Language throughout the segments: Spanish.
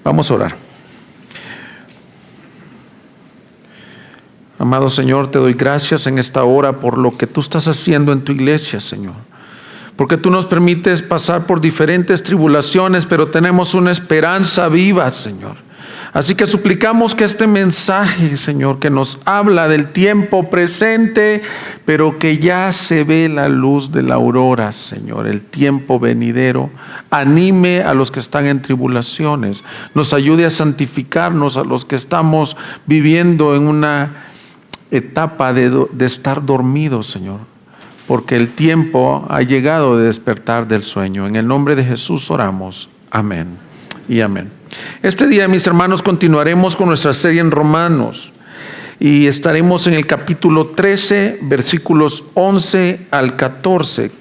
Vamos a orar. Amado Señor, te doy gracias en esta hora por lo que tú estás haciendo en tu iglesia, Señor. Porque tú nos permites pasar por diferentes tribulaciones, pero tenemos una esperanza viva, Señor. Así que suplicamos que este mensaje, Señor, que nos habla del tiempo presente, pero que ya se ve la luz de la aurora, Señor, el tiempo venidero, anime a los que están en tribulaciones, nos ayude a santificarnos a los que estamos viviendo en una etapa de estar dormidos, Señor, porque el tiempo ha llegado de despertar del sueño. En el nombre de Jesús oramos. Amén y amén. Este día, mis hermanos, continuaremos con nuestra serie en Romanos y estaremos en el capítulo 13, versículos 11 al 14.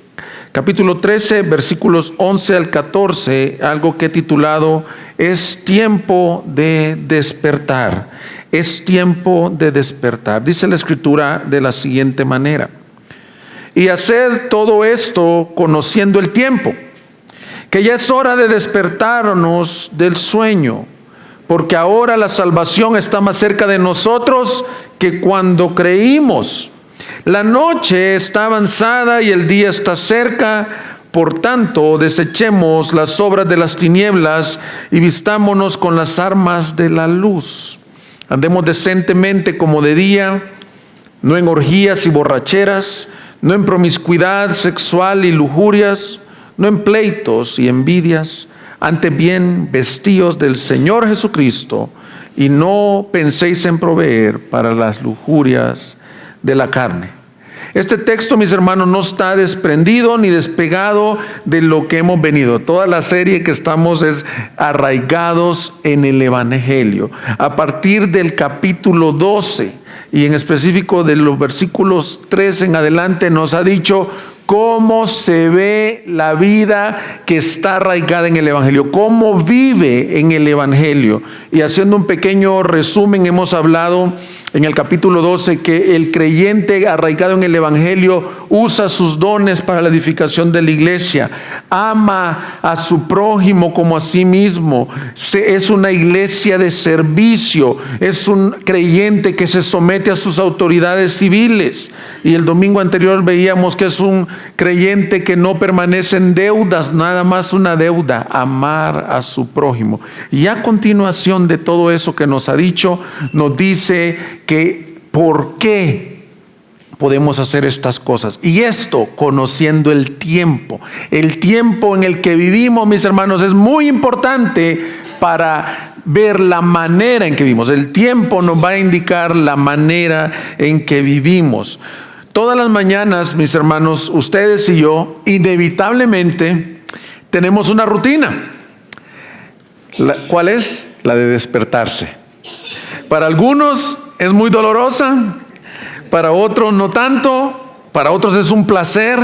Capítulo 13, versículos 11 al 14, algo que he titulado "Es tiempo de despertar". Es tiempo de despertar. Dice la Escritura de la siguiente manera: "Y haced todo esto conociendo el tiempo, que ya es hora de despertarnos del sueño, porque ahora la salvación está más cerca de nosotros que cuando creímos. La noche está avanzada y el día está cerca. Por tanto, desechemos las obras de las tinieblas y vistámonos con las armas de la luz. Andemos decentemente como de día, no en orgías y borracheras, no en promiscuidad sexual y lujurias, no en pleitos y envidias. Antes bien, vestíos del Señor Jesucristo y no penséis en proveer para las lujurias de la carne". Este texto, mis hermanos, no está desprendido ni despegado de lo que hemos venido. Toda la serie que estamos es arraigados en el Evangelio. A partir del capítulo 12 y en específico de los versículos 3 en adelante nos ha dicho cómo se ve la vida que está arraigada en el Evangelio, cómo vive en el Evangelio. Y haciendo un pequeño resumen, hemos hablado en el capítulo 12 que el creyente arraigado en el Evangelio usa sus dones para la edificación de la iglesia, ama a su prójimo como a sí mismo, es una iglesia de servicio, es un creyente que se somete a sus autoridades civiles. Y el domingo anterior veíamos que es un creyente que no permanece en deudas, nada más una deuda: amar a su prójimo. Y a continuación de todo eso que nos ha dicho, nos dice que por qué podemos hacer estas cosas. Y esto conociendo el tiempo. El tiempo en el que vivimos, mis hermanos, es muy importante para ver la manera en que vivimos. El tiempo nos va a indicar la manera en que vivimos. Todas las mañanas, mis hermanos, ustedes y yo, inevitablemente tenemos una rutina. ¿Cuál es? La de despertarse. Para algunos es muy dolorosa, para otros no tanto, para otros es un placer.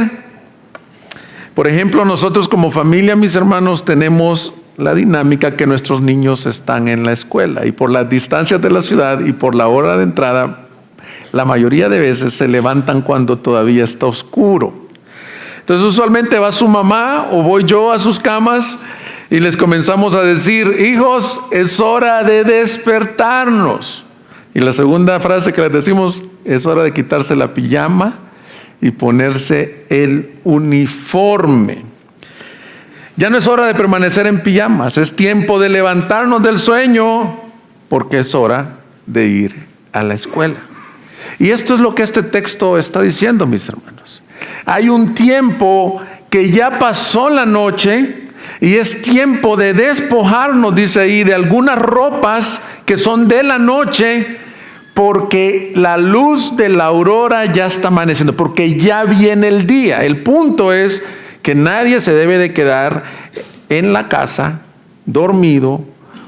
Por ejemplo, nosotros como familia, mis hermanos, tenemos la dinámica que nuestros niños están en la escuela y por las distancias de la ciudad y por la hora de entrada, la mayoría de veces se levantan cuando todavía está oscuro. Entonces usualmente va su mamá o voy yo a sus camas y les comenzamos a decir: hijos, es hora de despertarnos. Y la segunda frase que les decimos: es hora de quitarse la pijama y ponerse el uniforme. Ya no es hora de permanecer en pijamas, es tiempo de levantarnos del sueño, porque es hora de ir a la escuela. Y esto es lo que este texto está diciendo, mis hermanos. Hay un tiempo que ya pasó la noche y es tiempo de despojarnos, dice ahí, de algunas ropas que son de la noche, porque la luz de la aurora ya está amaneciendo, porque ya viene el día. El punto es que nadie se debe de quedar en la casa dormido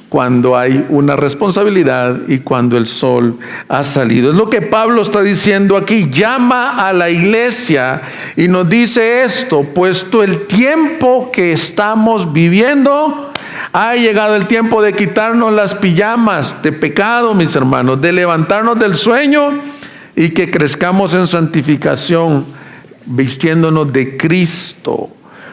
cuando hay una responsabilidad y cuando el sol ha salido. Es lo que Pablo está diciendo aquí. Llama a la iglesia y nos dice esto: puesto el tiempo que estamos viviendo, ha llegado el tiempo de quitarnos las pijamas de pecado, mis hermanos, de levantarnos del sueño y que crezcamos en santificación, vistiéndonos de Cristo,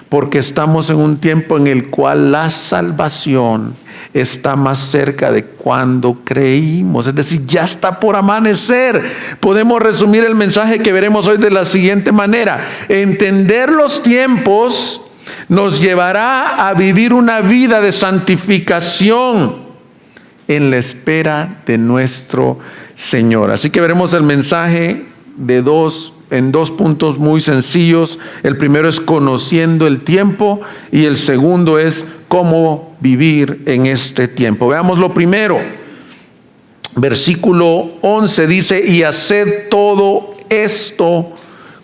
porque estamos en un tiempo en el cual la salvación está más cerca de cuando creímos. Es decir, ya está por amanecer. Podemos resumir el mensaje que veremos hoy de la siguiente manera: entender los tiempos nos llevará a vivir una vida de santificación en la espera de nuestro Señor. Así que veremos el mensaje en dos puntos muy sencillos. El primero es conociendo el tiempo y el segundo es cómo vivir en este tiempo. Veamos lo primero. Versículo 11 dice: y haced todo esto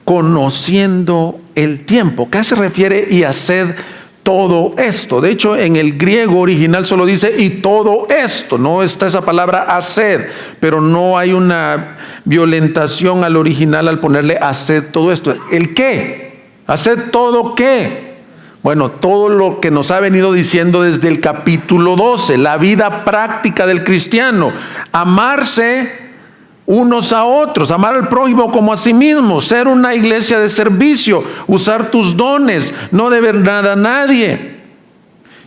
conociendo el tiempo. ¿Qué se refiere y haced todo esto? De hecho, en el griego original solo dice y todo esto. No está esa palabra hacer, pero no hay una violentación al original al ponerle haced todo esto. ¿El qué? ¿Haced todo qué? Bueno, todo lo que nos ha venido diciendo desde el capítulo 12, la vida práctica del cristiano: amarse unos a otros, amar al prójimo como a sí mismo, ser una iglesia de servicio, usar tus dones, no deber nada a nadie.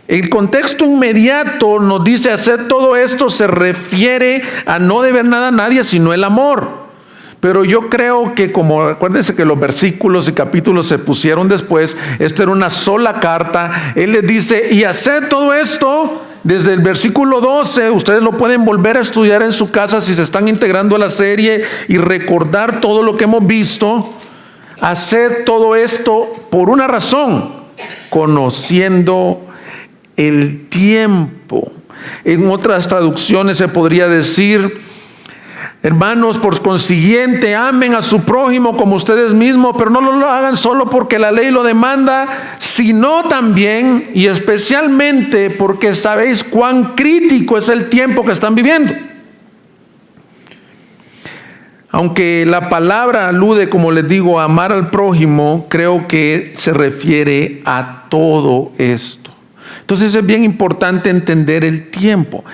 El contexto inmediato nos dice hacer todo esto se refiere a no deber nada a nadie, sino el amor. Pero yo creo que, como acuérdense que los versículos y capítulos se pusieron después, esto era una sola carta. Él les dice: y haced todo esto. Desde el versículo 12, ustedes lo pueden volver a estudiar en su casa si se están integrando a la serie y recordar todo lo que hemos visto. Haced todo esto por una razón: conociendo el tiempo. En otras traducciones se podría decir: hermanos, por consiguiente, amen a su prójimo como ustedes mismos, pero no lo hagan solo porque la ley lo demanda, sino también y especialmente porque sabéis cuán crítico es el tiempo que están viviendo. Aunque la palabra alude, como les digo, a amar al prójimo, creo que se refiere a todo esto. Entonces es bien importante entender el tiempo.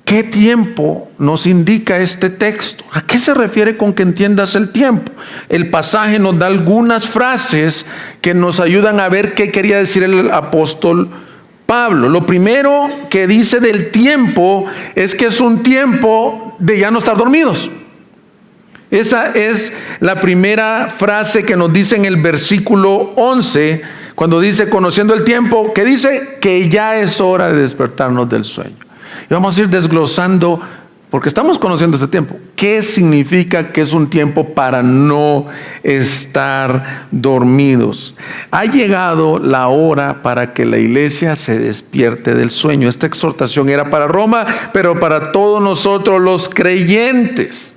¿Qué tiempo nos indica este texto? ¿A qué se refiere con que entiendas el tiempo? El pasaje nos da algunas frases que nos ayudan a ver qué quería decir el apóstol Pablo. Lo primero que dice del tiempo es que es un tiempo de ya no estar dormidos. Esa es la primera frase que nos dice en el versículo 11, cuando dice conociendo el tiempo, que dice que ya es hora de despertarnos del sueño. Y vamos a ir desglosando, porque estamos conociendo este tiempo, qué significa que es un tiempo para no estar dormidos. Ha llegado la hora para que la iglesia se despierte del sueño. Esta exhortación era para Roma, pero para todos nosotros los creyentes.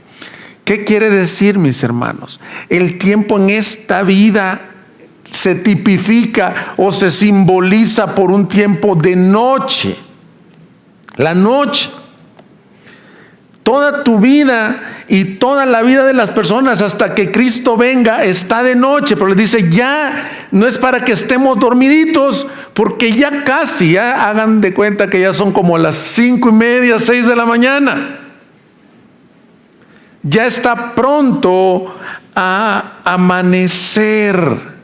¿Qué quiere decir, mis hermanos? El tiempo en esta vida se tipifica o se simboliza por un tiempo de noche. La noche. Toda tu vida y toda la vida de las personas hasta que Cristo venga está de noche. Pero les dice, ya no es para que estemos dormiditos, porque ya casi, ya hagan de cuenta que ya son como las 5:30, 6 de la mañana. Ya está pronto a amanecer.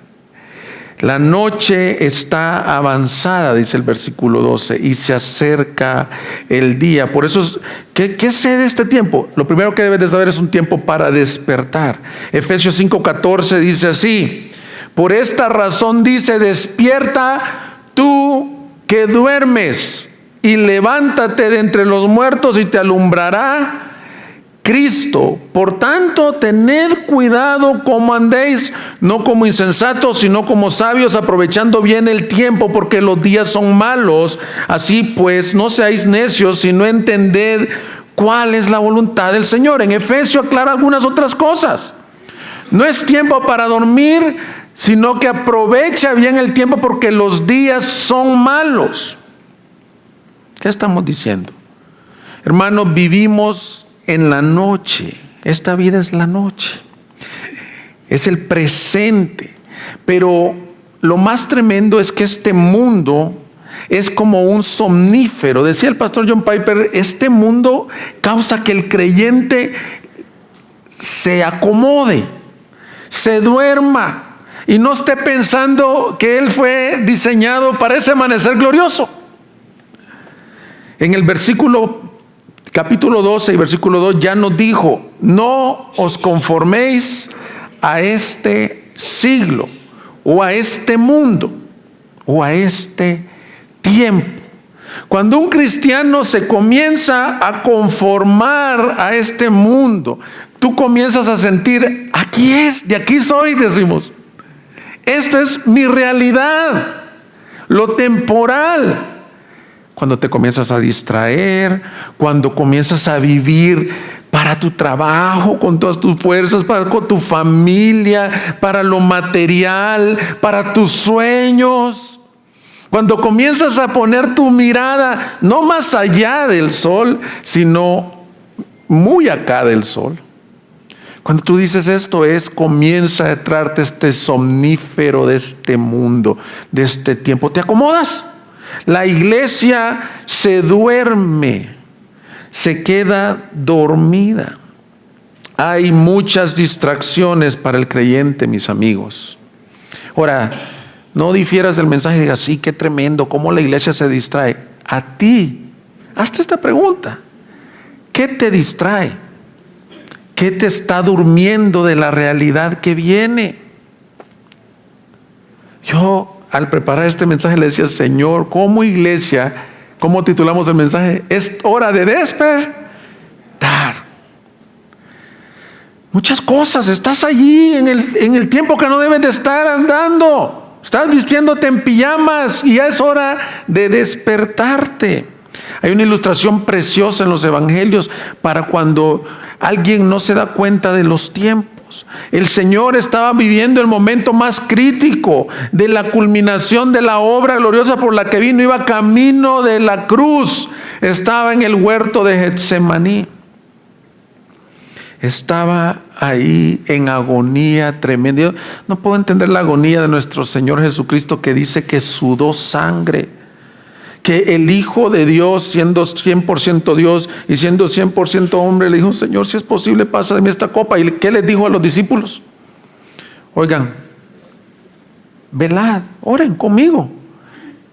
La noche está avanzada, dice el versículo 12, y se acerca el día. Por eso, ¿qué sé de este tiempo? Lo primero que debes de saber es un tiempo para despertar. Efesios 5:14 dice así: por esta razón dice, despierta tú que duermes, y levántate de entre los muertos y te alumbrará Cristo. Por tanto, tened cuidado como andéis, no como insensatos, sino como sabios, aprovechando bien el tiempo, porque los días son malos. Así pues, no seáis necios, sino entended cuál es la voluntad del Señor. En Efesios aclara algunas otras cosas. No es tiempo para dormir, sino que aprovecha bien el tiempo, porque los días son malos. ¿Qué estamos diciendo? Hermanos, vivimos en la noche. Esta vida es la noche, es el presente. Pero lo más tremendo es que este mundo es como un somnífero. Decía el pastor John Piper, este mundo causa que el creyente se acomode, se duerma y no esté pensando que él fue diseñado para ese amanecer glorioso. En el capítulo 12 y versículo 2 ya nos dijo: no os conforméis a este siglo, o a este mundo, o a este tiempo. Cuando un cristiano se comienza a conformar a este mundo, tú comienzas a sentir: aquí es, de aquí soy, decimos. Esta es mi realidad, lo temporal. Cuando te comienzas a distraer, cuando comienzas a vivir para tu trabajo, con todas tus fuerzas, con tu familia, para lo material, para tus sueños. Cuando comienzas a poner tu mirada no más allá del sol, sino muy acá del sol. Cuando tú dices esto comienza a entrarte este somnífero de este mundo, de este tiempo. Te acomodas. La iglesia se duerme, se queda dormida. Hay muchas distracciones para el creyente, mis amigos. Ahora, no difieras del mensaje y digas: sí, qué tremendo, cómo la iglesia se distrae. A ti, hazte esta pregunta: ¿qué te distrae? ¿Qué te está durmiendo de la realidad que viene? Yo, al preparar este mensaje, le decía: Señor, como iglesia, ¿cómo titulamos el mensaje? Es hora de despertar. Muchas cosas, estás allí en el tiempo que no debes de estar andando. Estás vistiéndote en pijamas y ya es hora de despertarte. Hay una ilustración preciosa en los evangelios para cuando alguien no se da cuenta de los tiempos. El Señor estaba viviendo el momento más crítico de la culminación de la obra gloriosa por la que vino. Iba camino de la cruz. Estaba en el huerto de Getsemaní. Estaba ahí en agonía tremenda. Yo no puedo entender la agonía de nuestro Señor Jesucristo, que dice que sudó sangre. Que el Hijo de Dios, siendo 100% Dios y siendo 100% hombre, le dijo: Señor, si es posible, pasa de mí esta copa. ¿Y qué les dijo a los discípulos? Oigan, velad, oren conmigo.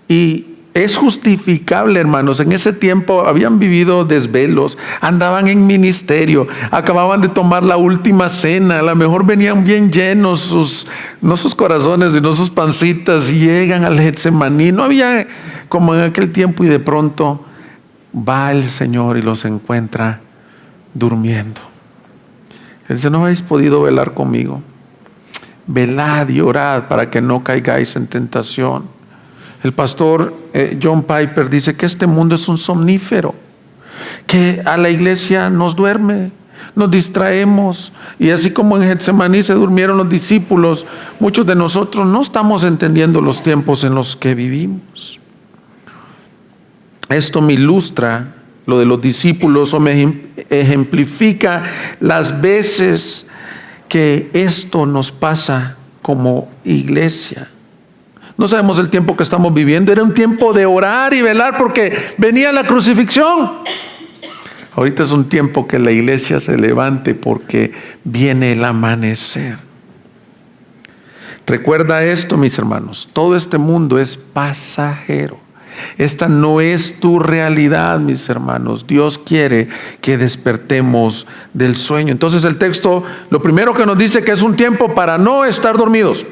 Y es justificable, hermanos. En ese tiempo habían vivido desvelos, andaban en ministerio, acababan de tomar la última cena, a lo mejor venían bien llenos no sus corazones, sino sus pancitas, y llegan al Getsemaní. No había como en aquel tiempo, y de pronto va el Señor y los encuentra durmiendo. Él dice: no habéis podido velar conmigo. Velad y orad para que no caigáis en tentación. El pastor John Piper dice que este mundo es un somnífero, que a la iglesia nos duerme, nos distraemos, y así como en Getsemaní se durmieron los discípulos, muchos de nosotros no estamos entendiendo los tiempos en los que vivimos. Esto me ilustra lo de los discípulos, o me ejemplifica las veces que esto nos pasa como iglesia. No sabemos el tiempo que estamos viviendo. Era un tiempo de orar y velar porque venía la crucifixión. Ahorita es un tiempo que la iglesia se levante porque viene el amanecer. Recuerda esto, mis hermanos: todo este mundo es pasajero. Esta no es tu realidad, mis hermanos. Dios quiere que despertemos del sueño. Entonces el texto, lo primero que nos dice, que es un tiempo para no estar dormidos.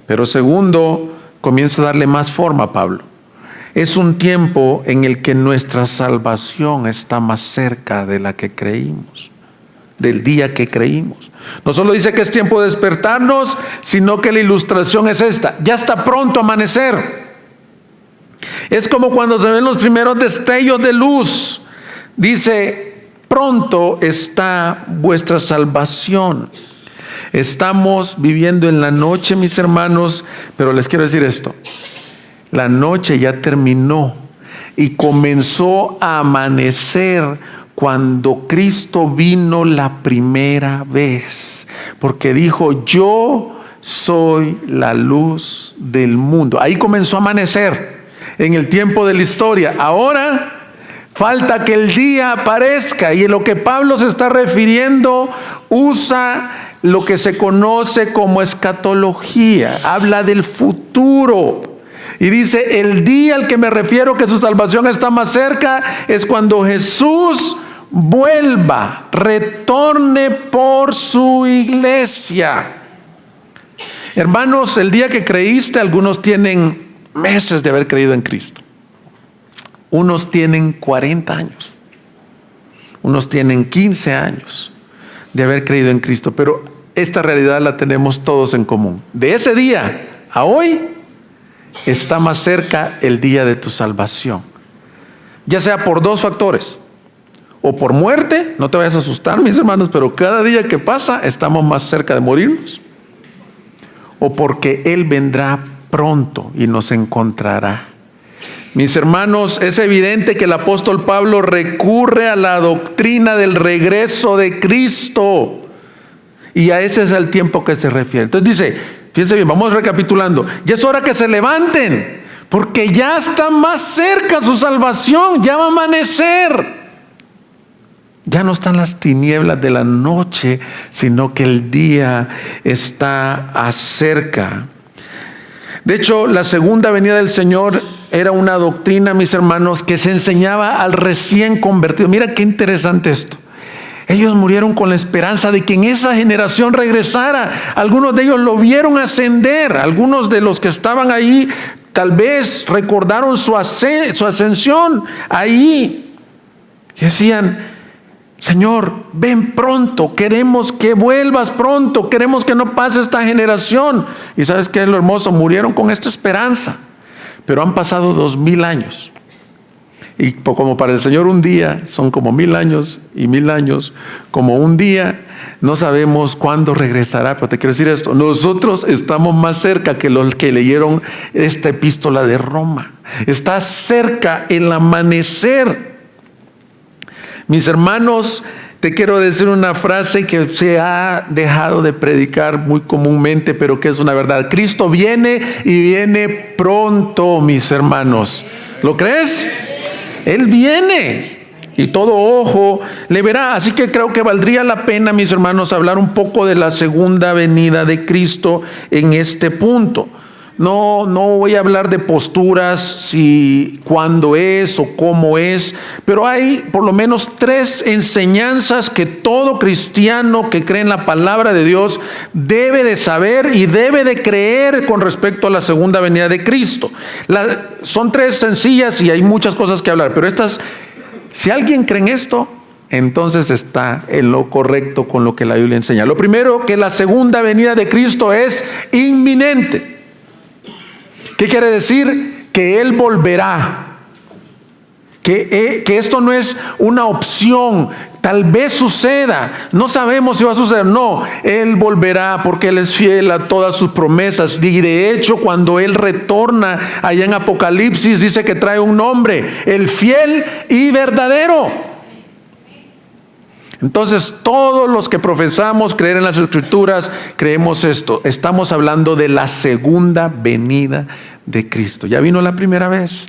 Pero segundo, comienza a darle más forma a Pablo. Es un tiempo en el que nuestra salvación está más cerca de la que creímos, del día que creímos. No solo dice que es tiempo de despertarnos, sino que la ilustración es esta: ya está pronto a amanecer. Es como cuando se ven los primeros destellos de luz. Dice: pronto está vuestra salvación. Estamos viviendo en la noche, mis hermanos, pero les quiero decir esto: la noche ya terminó y comenzó a amanecer cuando Cristo vino la primera vez, porque dijo: yo soy la luz del mundo. Ahí comenzó a amanecer en el tiempo de la historia. Ahora falta que el día aparezca, y en lo que Pablo se está refiriendo usa lo que se conoce como escatología. Habla del futuro. Y dice, el día al que me refiero que su salvación está más cerca es cuando Jesús vuelva, retorne por su iglesia. Hermanos, el día que creíste, algunos tienen meses de haber creído en Cristo. Unos tienen 40 años. Unos tienen 15 años de haber creído en Cristo. Pero esta realidad la tenemos todos en común. De ese día a hoy está más cerca el día de tu salvación. Ya sea por dos factores. O por muerte, no te vayas a asustar, mis hermanos, pero cada día que pasa estamos más cerca de morirnos. O porque Él vendrá pronto y nos encontrará. Mis hermanos, es evidente que el apóstol Pablo recurre a la doctrina del regreso de Cristo. Y a ese es el tiempo que se refiere. Entonces dice, fíjense bien, vamos recapitulando. Ya es hora que se levanten, porque ya está más cerca su salvación, ya va a amanecer. Ya no están las tinieblas de la noche, sino que el día está cerca. De hecho, la segunda venida del Señor era una doctrina, mis hermanos, que se enseñaba al recién convertido. Mira qué interesante esto. Ellos murieron con la esperanza de que en esa generación regresara. Algunos de ellos lo vieron ascender. Algunos de los que estaban ahí tal vez recordaron su ascensión ahí. Y decían, Señor, ven pronto, queremos que vuelvas pronto, queremos que no pase esta generación. Y ¿sabes qué es lo hermoso? Murieron con esta esperanza, pero han pasado 2000 años. Y como para el Señor un día son como 1000 años, y 1000 años como un día. No sabemos cuándo regresará, pero te quiero decir esto: nosotros estamos más cerca que los que leyeron esta epístola de Roma. Está cerca el amanecer. Mis hermanos, te quiero decir una frase que se ha dejado de predicar muy comúnmente, pero que es una verdad. Cristo viene y viene pronto, mis hermanos. ¿Lo crees? Él viene y todo ojo le verá. Así que creo que valdría la pena, mis hermanos, hablar un poco de la segunda venida de Cristo en este punto. No voy a hablar de posturas, si cuándo es o cómo es, pero hay por lo menos 3 enseñanzas que todo cristiano que cree en la palabra de Dios debe de saber y debe de creer con respecto a la segunda venida de Cristo. Son 3 sencillas y hay muchas cosas que hablar, pero estas, si alguien cree en esto, entonces está en lo correcto con lo que la Biblia enseña. Lo primero, que la segunda venida de Cristo es inminente. ¿Qué quiere decir? Que Él volverá. Que esto no es una opción. Tal vez suceda. No sabemos si va a suceder. No, Él volverá porque Él es fiel a todas sus promesas. Y de hecho, cuando Él retorna allá en Apocalipsis, dice que trae un nombre: el fiel y verdadero. Entonces, todos los que profesamos creer en las Escrituras, creemos esto. Estamos hablando de la segunda venida de Cristo. Ya vino la primera vez.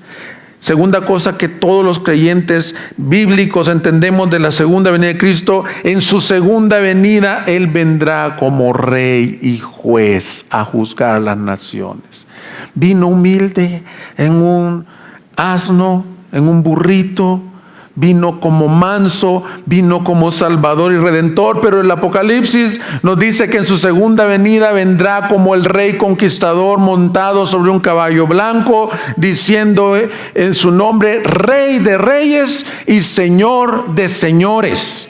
Segunda cosa que todos los creyentes bíblicos entendemos de la segunda venida de Cristo: en su segunda venida Él vendrá como rey y juez a juzgar a las naciones. Vino humilde en un asno, en un burrito. Vino como manso, vino como Salvador y Redentor, pero el Apocalipsis nos dice que en su segunda venida vendrá como el rey conquistador montado sobre un caballo blanco, diciendo en su nombre: Rey de reyes y Señor de señores.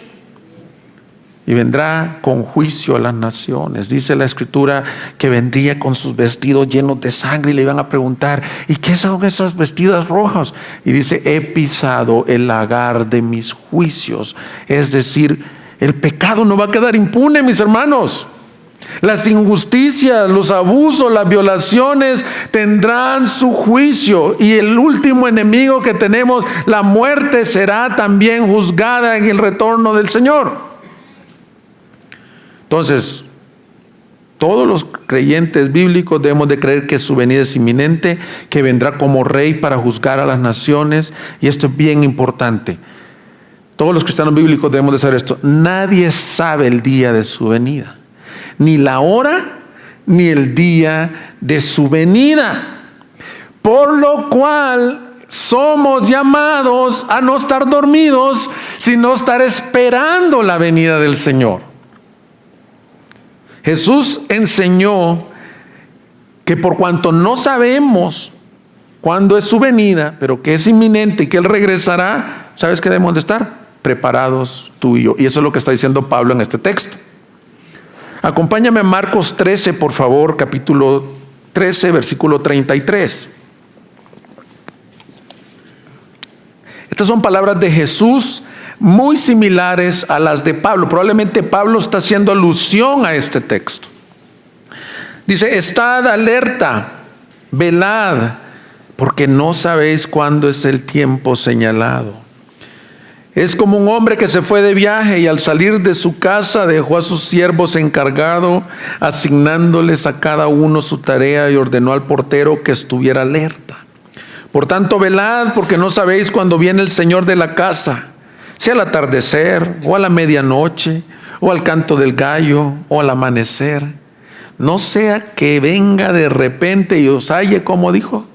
Y vendrá con juicio a las naciones. Dice la Escritura que vendría con sus vestidos llenos de sangre, y le iban a preguntar: ¿y qué son esas vestidas rojas? Y dice: he pisado el lagar de mis juicios. Es decir, el pecado no va a quedar impune, mis hermanos. Las injusticias, los abusos, las violaciones tendrán su juicio, y el último enemigo que tenemos, la muerte, será también juzgada en el retorno del Señor. Entonces, todos los creyentes bíblicos debemos de creer que su venida es inminente, que vendrá como rey para juzgar a las naciones. Y esto es bien importante. Todos los cristianos bíblicos debemos de saber esto: nadie sabe el día de su venida, ni la hora, ni el día de su venida. Por lo cual somos llamados a no estar dormidos, sino estar esperando la venida del Señor. Jesús enseñó que por cuanto no sabemos cuándo es su venida, pero que es inminente y que Él regresará, ¿sabes qué debemos de estar? Preparados tú y yo. Y eso es lo que está diciendo Pablo en este texto. Acompáñame a Marcos 13, por favor, capítulo 13, versículo 33. Estas son palabras de Jesús muy similares a las de Pablo. Probablemente Pablo está haciendo alusión a este texto. Dice: estad alerta, velad, porque no sabéis cuándo es el tiempo señalado. Es como un hombre que se fue de viaje y al salir de su casa dejó a sus siervos encargados, asignándoles a cada uno su tarea, y ordenó al portero que estuviera alerta. Por tanto, velad, porque no sabéis cuándo viene el Señor de la casa, sea al atardecer, o a la medianoche, o al canto del gallo, o al amanecer. No sea que venga de repente y os halle, como dijo,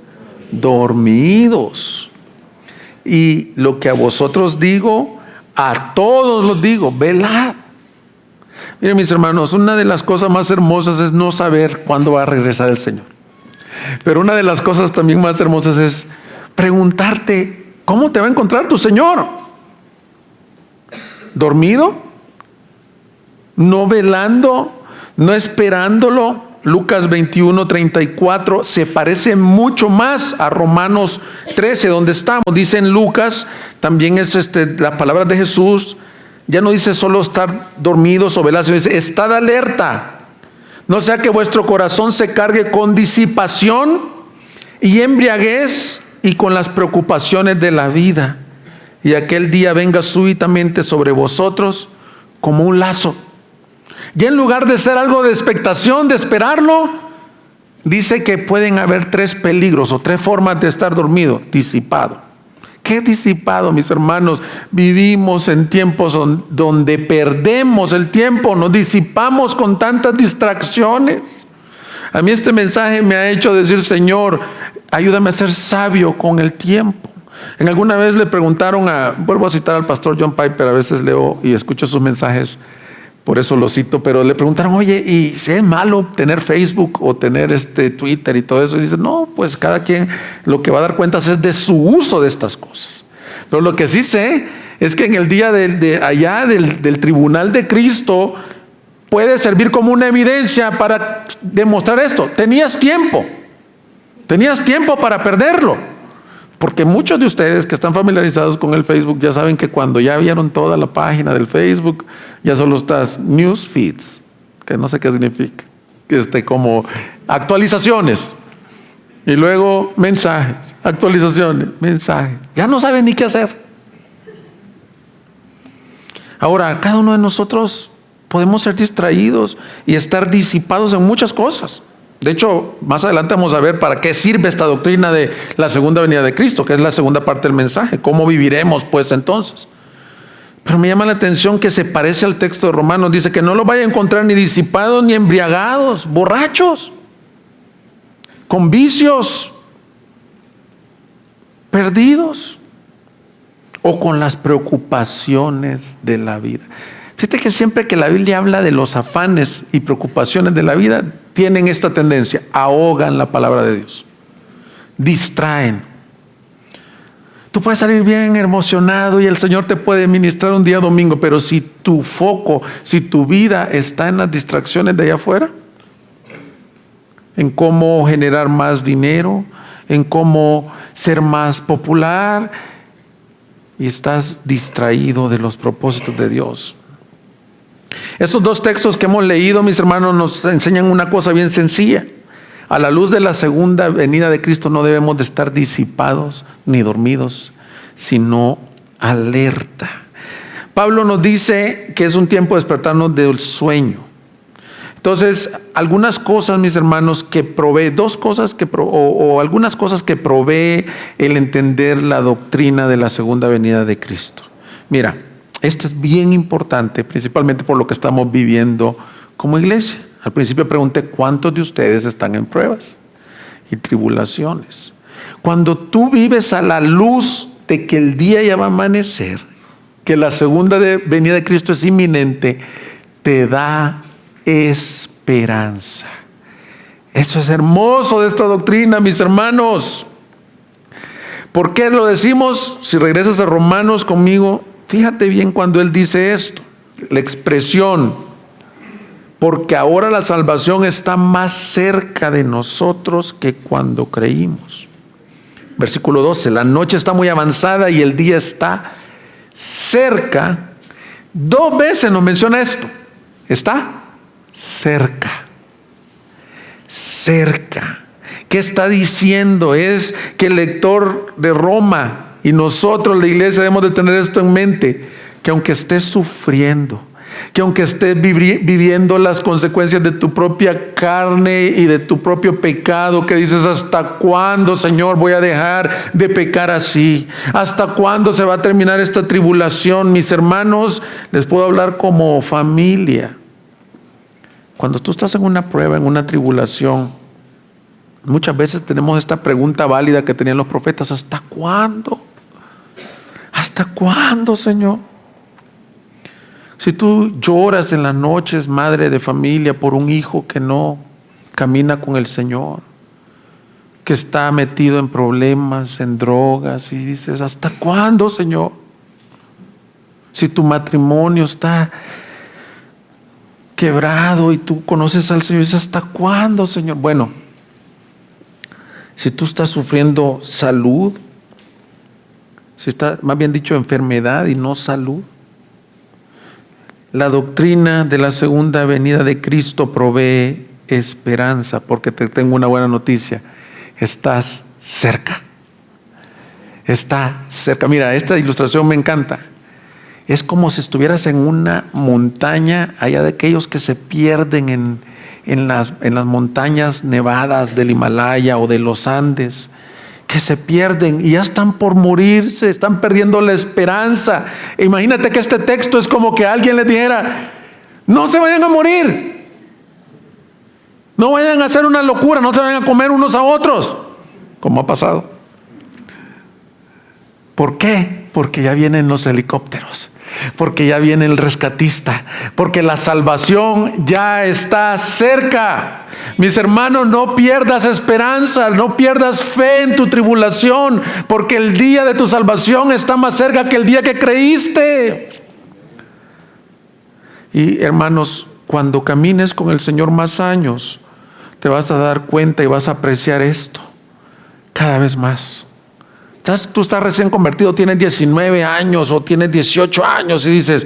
dormidos. Y lo que a vosotros digo, a todos los digo, velad. Miren, mis hermanos, una de las cosas más hermosas es no saber cuándo va a regresar el Señor. Pero una de las cosas también más hermosas es preguntarte, ¿cómo te va a encontrar tu Señor? ¿Dormido? ¿No velando? ¿No esperándolo? Lucas 21:34 se parece mucho más a Romanos 13, donde estamos. Dice en Lucas, también es la palabra de Jesús, ya no dice solo estar dormidos o velados, sino dice: estad alerta. No sea que vuestro corazón se cargue con disipación y embriaguez y con las preocupaciones de la vida, y aquel día venga súbitamente sobre vosotros como un lazo. Y en lugar de ser algo de expectación, de esperarlo, dice que pueden haber 3 peligros o 3 formas de estar dormido. Disipado. ¿Qué disipado, mis hermanos? Vivimos en tiempos donde perdemos el tiempo, nos disipamos con tantas distracciones. A mí este mensaje me ha hecho decir: Señor, ayúdame a ser sabio con el tiempo. En alguna vez le preguntaron vuelvo a citar al pastor John Piper, a veces leo y escucho sus mensajes, por eso lo cito, pero le preguntaron: oye, ¿y si es malo tener Facebook o tener Twitter y todo eso? Y dice: no, pues cada quien lo que va a dar cuentas es de su uso de estas cosas. Pero lo que sí sé es que en el día del tribunal de Cristo puede servir como una evidencia para demostrar esto. Tenías tiempo para perderlo. Porque muchos de ustedes que están familiarizados con el Facebook ya saben que cuando ya vieron toda la página del Facebook, ya solo estás news feeds, que no sé qué significa, como actualizaciones, y luego mensajes, actualizaciones, mensajes. Ya no saben ni qué hacer. Ahora, cada uno de nosotros podemos ser distraídos y estar disipados en muchas cosas. De hecho, más adelante vamos a ver para qué sirve esta doctrina de la segunda venida de Cristo, que es la segunda parte del mensaje. ¿Cómo viviremos pues entonces? Pero me llama la atención que se parece al texto de Romanos. Dice que no lo vaya a encontrar ni disipados, ni embriagados, borrachos, con vicios, perdidos, o con las preocupaciones de la vida. Fíjate que siempre que la Biblia habla de los afanes y preocupaciones de la vida, tienen esta tendencia: ahogan la palabra de Dios, distraen. Tú puedes salir bien emocionado y el Señor te puede ministrar un día domingo, pero si tu foco, si tu vida está en las distracciones de allá afuera, en cómo generar más dinero, en cómo ser más popular, y estás distraído de los propósitos de Dios. Estos 2 textos que hemos leído, mis hermanos, nos enseñan una cosa bien sencilla. A la luz de la segunda venida de Cristo no debemos de estar disipados ni dormidos, sino alerta. Pablo nos dice que es un tiempo de despertarnos del sueño. Entonces, algunas cosas, mis hermanos, que provee, algunas cosas que provee el entender la doctrina de la segunda venida de Cristo. Mira, esto es bien importante, principalmente por lo que estamos viviendo como iglesia. Al principio pregunté: ¿cuántos de ustedes están en pruebas y tribulaciones? Cuando tú vives a la luz de que el día ya va a amanecer, que la segunda venida de Cristo es inminente, te da esperanza. Eso es hermoso de esta doctrina, mis hermanos. ¿Por qué lo decimos? Si regresas a Romanos conmigo, fíjate bien cuando él dice esto, la expresión, porque ahora la salvación está más cerca de nosotros que cuando creímos. Versículo 12, la noche está muy avanzada y el día está cerca. 2 veces nos menciona esto. Está cerca. Cerca. ¿Qué está diciendo? Es que el lector de Roma y nosotros, la iglesia, debemos de tener esto en mente, que aunque estés sufriendo, que aunque estés viviendo las consecuencias de tu propia carne y de tu propio pecado, que dices, ¿hasta cuándo, Señor, voy a dejar de pecar así? ¿Hasta cuándo se va a terminar esta tribulación? Mis hermanos, les puedo hablar como familia. Cuando tú estás en una prueba, en una tribulación, muchas veces tenemos esta pregunta válida que tenían los profetas: ¿hasta cuándo? ¿Hasta cuándo, Señor? Si tú lloras en las noches, madre de familia, por un hijo que no camina con el Señor, que está metido en problemas, en drogas, y dices, ¿hasta cuándo, Señor? Si tu matrimonio está quebrado y tú conoces al Señor, dices, ¿hasta cuándo, Señor? Bueno, si tú estás sufriendo salud, si está, más bien dicho, enfermedad y no salud, la doctrina de la segunda venida de Cristo provee esperanza, porque te tengo una buena noticia: estás cerca. Está cerca. Mira, esta ilustración me encanta. Es como si estuvieras en una montaña, allá de aquellos que se pierden en las montañas nevadas del Himalaya o de los Andes, que se pierden y ya están por morirse, están perdiendo la esperanza. Imagínate que este texto es como que alguien les dijera: no se vayan a morir, no vayan a hacer una locura, no se vayan a comer unos a otros, como ha pasado. ¿Por qué? Porque ya vienen los helicópteros, porque ya viene el rescatista, porque la salvación ya está cerca. Mis hermanos, no pierdas esperanza, no pierdas fe en tu tribulación, porque el día de tu salvación está más cerca que el día que creíste. Y hermanos, cuando camines con el Señor más años, te vas a dar cuenta y vas a apreciar esto cada vez más. Tú estás recién convertido, tienes 19 años o tienes 18 años y dices: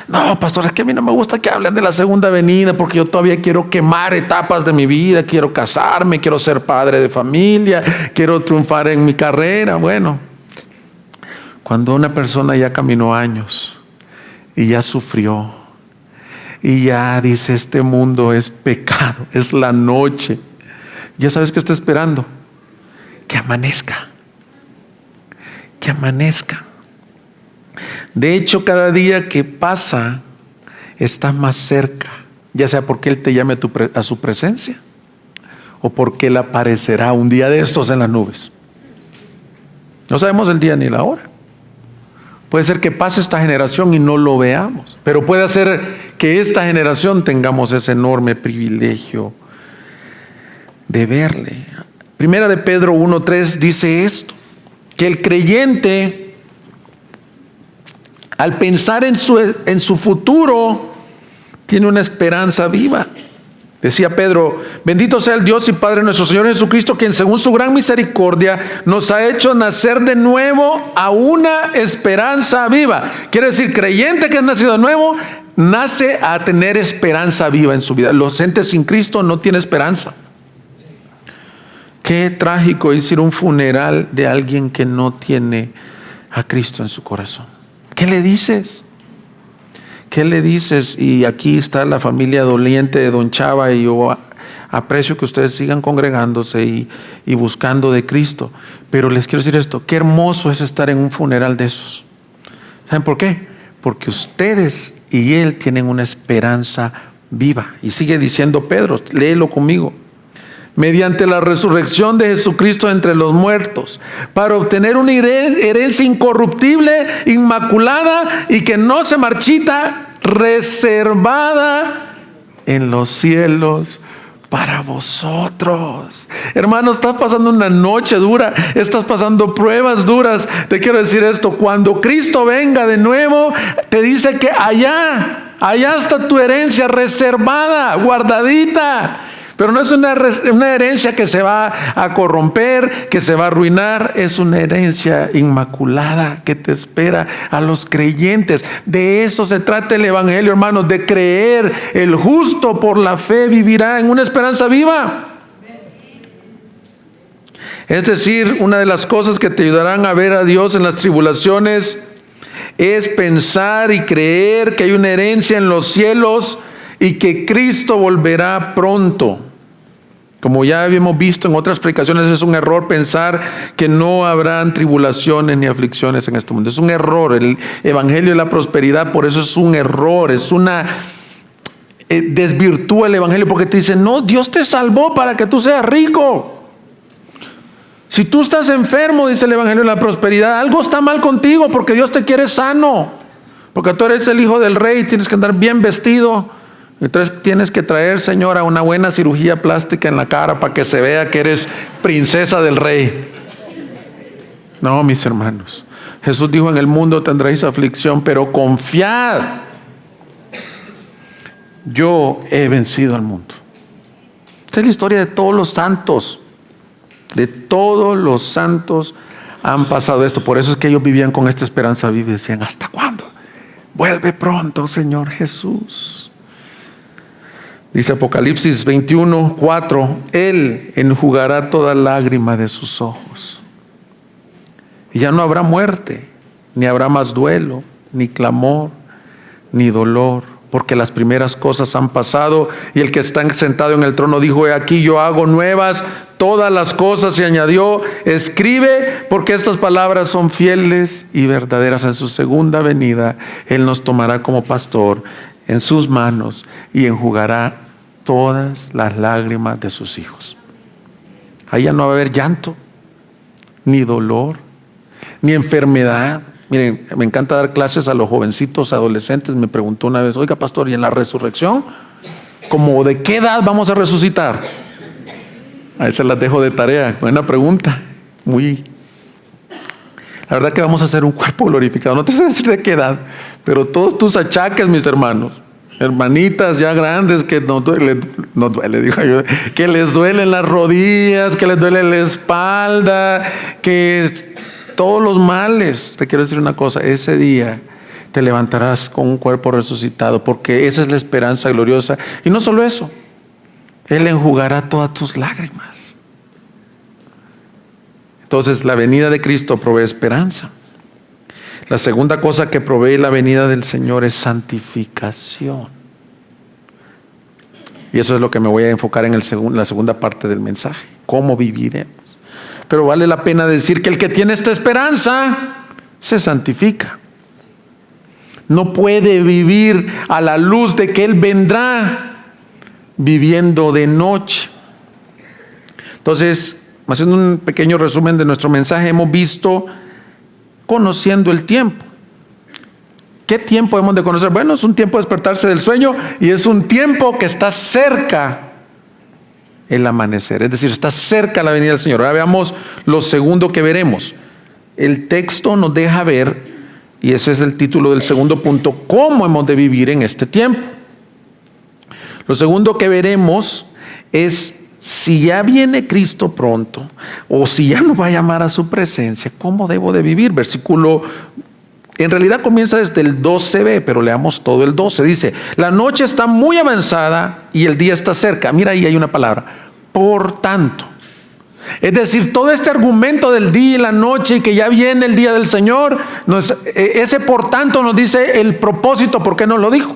no, pastor, es que a mí no me gusta que hablen de la segunda venida, porque yo todavía quiero quemar etapas de mi vida, quiero casarme, quiero ser padre de familia, quiero triunfar en mi carrera. Bueno, cuando una persona ya caminó años y ya sufrió y ya dice: este mundo es pecado, es la noche, ya sabes que está esperando: que amanezca. Que amanezca. De hecho, cada día que pasa está más cerca, ya sea porque Él te llame a su presencia o porque Él aparecerá un día de estos en las nubes. No sabemos el día ni la hora. Puede ser que pase esta generación y no lo veamos, pero puede ser que esta generación tengamos ese enorme privilegio de verle. Primera de Pedro 1:3 dice esto: que el creyente, al pensar en su futuro, tiene una esperanza viva. Decía Pedro: bendito sea el Dios y Padre nuestro Señor Jesucristo, quien según su gran misericordia nos ha hecho nacer de nuevo a una esperanza viva. Quiere decir, creyente que es nacido de nuevo, nace a tener esperanza viva en su vida. Los entes sin Cristo no tienen esperanza. Qué trágico es ir a un funeral de alguien que no tiene a Cristo en su corazón. ¿Qué le dices? ¿Qué le dices? Y aquí está la familia doliente de don Chava, y yo aprecio que ustedes sigan congregándose y buscando de Cristo. Pero les quiero decir esto: qué hermoso es estar en un funeral de esos. ¿Saben por qué? Porque ustedes y él tienen una esperanza viva. Y sigue diciendo Pedro, léelo conmigo: mediante la resurrección de Jesucristo entre los muertos, para obtener una herencia incorruptible, inmaculada y que no se marchita, reservada en los cielos para vosotros. Hermano, estás pasando una noche dura, estás pasando pruebas duras. Te quiero decir esto: cuando Cristo venga de nuevo, te dice que allá está tu herencia reservada, guardadita. Pero no es una herencia que se va a corromper, que se va a arruinar. Es una herencia inmaculada que te espera a los creyentes. De eso se trata el Evangelio, hermanos, de creer. El justo por la fe vivirá en una esperanza viva. Es decir, una de las cosas que te ayudarán a ver a Dios en las tribulaciones es pensar y creer que hay una herencia en los cielos y que Cristo volverá pronto. Como ya habíamos visto en otras predicaciones, es un error pensar que no habrán tribulaciones ni aflicciones en este mundo. Es un error. El Evangelio de la prosperidad, por eso es un error. Desvirtúa el Evangelio, porque te dice: no, Dios te salvó para que tú seas rico. Si tú estás enfermo, dice el Evangelio de la prosperidad, algo está mal contigo, porque Dios te quiere sano, porque tú eres el hijo del rey, tienes que andar bien vestido. Entonces tienes que traer, señora, una buena cirugía plástica en la cara para que se vea que eres princesa del rey. No, mis hermanos, Jesús dijo: en el mundo tendréis aflicción, pero confiad, yo he vencido al mundo. Esta es la historia de todos los santos. De todos los santos han pasado esto. Por eso es que ellos vivían con esta esperanza viva y decían: ¿hasta cuándo? Vuelve pronto, Señor Jesús. Dice Apocalipsis 21:4: Él enjugará toda lágrima de sus ojos. Y ya no habrá muerte, ni habrá más duelo, ni clamor, ni dolor, porque las primeras cosas han pasado. Y el que está sentado en el trono dijo: he aquí, yo hago nuevas todas las cosas. Y añadió: escribe, porque estas palabras son fieles y verdaderas. En su segunda venida Él nos tomará como pastor en sus manos y enjugará todas las lágrimas de sus hijos. Allá no va a haber llanto, ni dolor, ni enfermedad. Miren, me encanta dar clases a los jovencitos, adolescentes. Me preguntó una vez: oiga, pastor, ¿y en la resurrección? ¿Cómo de qué edad vamos a resucitar? A veces las dejo de tarea. Buena pregunta. La verdad que vamos a hacer un cuerpo glorificado. No te sé decir de qué edad, pero todos tus achaques, mis hermanos, hermanitas ya grandes, que no duele, digo yo, que les duelen las rodillas, que les duele la espalda, que todos los males. Te quiero decir una cosa: ese día te levantarás con un cuerpo resucitado, porque esa es la esperanza gloriosa. Y no solo eso, Él enjugará todas tus lágrimas. Entonces, la venida de Cristo provee esperanza. La segunda cosa que provee la venida del Señor es santificación. Y eso es lo que me voy a enfocar en la segunda parte del mensaje: cómo viviremos. Pero vale la pena decir que el que tiene esta esperanza se santifica. No puede vivir a la luz de que Él vendrá viviendo de noche. Entonces, haciendo un pequeño resumen de nuestro mensaje, hemos visto conociendo el tiempo. ¿Qué tiempo hemos de conocer? Bueno, es un tiempo de despertarse del sueño, y es un tiempo que está cerca el amanecer, es decir, está cerca la venida del Señor. Ahora veamos lo segundo que veremos. El texto nos deja ver, y ese es el título del segundo punto: cómo hemos de vivir en este tiempo. Lo segundo que veremos es: si ya viene Cristo pronto, o si ya nos va a llamar a su presencia, ¿cómo debo de vivir? En realidad comienza desde el 12b, pero leamos todo el 12. Dice: la noche está muy avanzada y el día está cerca. Mira, ahí hay una palabra: por tanto. Es decir, todo este argumento del día y la noche, y que ya viene el día del Señor, ese por tanto nos dice el propósito, por qué nos lo dijo.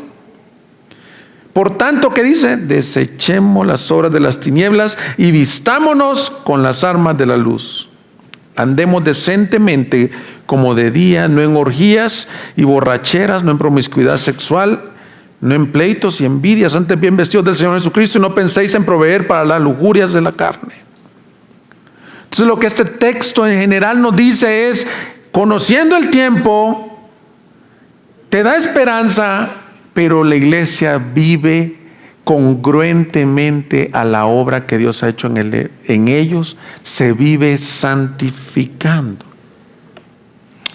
Por tanto, ¿qué dice? Desechemos las obras de las tinieblas y vistámonos con las armas de la luz. Andemos decentemente como de día, no en orgías y borracheras, no en promiscuidad sexual, no en pleitos y envidias, antes bien vestidos del Señor Jesucristo, y no penséis en proveer para las lujurias de la carne. Entonces lo que este texto en general nos dice es, conociendo el tiempo, te da esperanza, pero la iglesia vive congruentemente a la obra que Dios ha hecho en ellos, se vive santificando.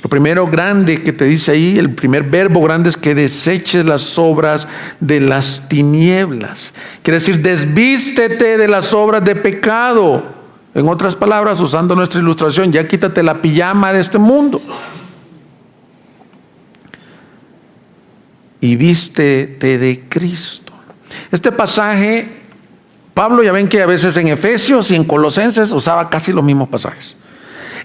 Lo primero grande que te dice ahí, el primer verbo grande es que deseches las obras de las tinieblas. Quiere decir, desvístete de las obras de pecado. En otras palabras, usando nuestra ilustración, ya quítate la pijama de este mundo. Y vístete de Cristo. Este pasaje, Pablo, ya ven que a veces en Efesios y en Colosenses usaba casi los mismos pasajes.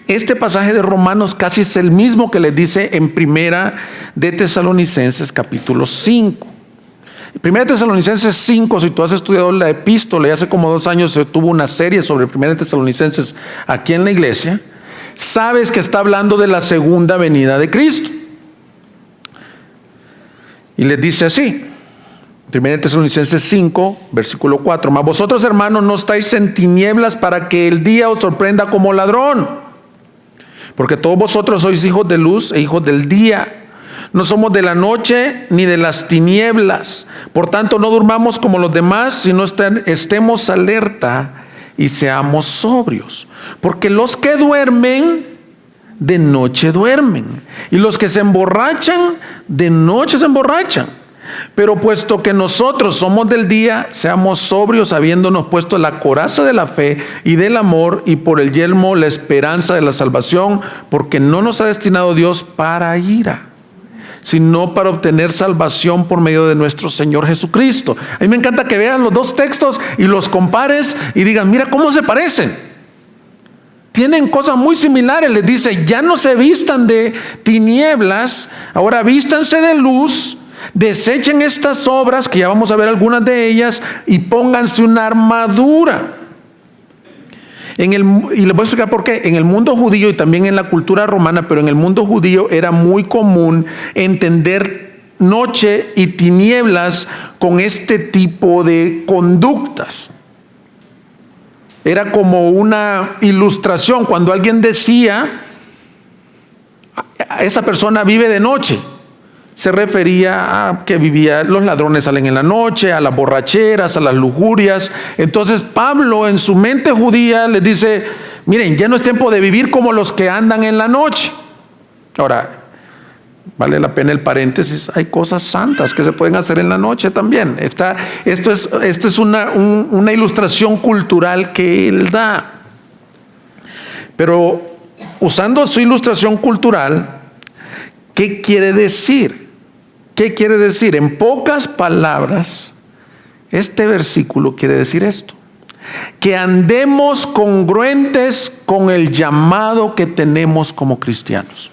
Este pasaje de Romanos casi es el mismo que les dice en Primera de Tesalonicenses capítulo 5. Primera de Tesalonicenses 5, si tú has estudiado la epístola, y hace como 2 años se tuvo una serie sobre Primera de Tesalonicenses aquí en la iglesia, sabes que está hablando de la segunda venida de Cristo. Y les dice así, Primera de Tesalonicenses 5, versículo 4, mas vosotros, hermanos, no estáis en tinieblas para que el día os sorprenda como ladrón. Porque todos vosotros sois hijos de luz e hijos del día. No somos de la noche ni de las tinieblas. Por tanto, no durmamos como los demás, sino estemos alerta y seamos sobrios. Porque los que duermen, de noche duermen. Y los que se emborrachan, de noche se emborrachan. Pero puesto que nosotros somos del día, seamos sobrios, habiéndonos puesto la coraza de la fe y del amor, y por el yelmo la esperanza de la salvación, porque no nos ha destinado Dios para ira, sino para obtener salvación por medio de nuestro Señor Jesucristo. A mí me encanta que vean los dos textos y los compares y digan, mira cómo se parecen. Tienen cosas muy similares. Les dice, ya no se vistan de tinieblas, ahora vístanse de luz. Desechen estas obras, que ya vamos a ver algunas de ellas, y pónganse una armadura. Y les voy a explicar por qué. En el mundo judío y también en la cultura romana, pero en el mundo judío era muy común entender noche y tinieblas con este tipo de conductas. Era como una ilustración. Cuando alguien decía, esa persona vive de noche, se refería a que los ladrones salen en la noche, a las borracheras, a las lujurias. Entonces Pablo, en su mente judía, les dice, miren, ya no es tiempo de vivir como los que andan en la noche. Ahora, vale la pena el paréntesis, hay cosas santas que se pueden hacer en la noche también. Esto es una ilustración cultural que él da. Pero usando su ilustración cultural, ¿qué quiere decir? ¿Qué quiere decir? En pocas palabras, este versículo quiere decir esto: que andemos congruentes con el llamado que tenemos como cristianos.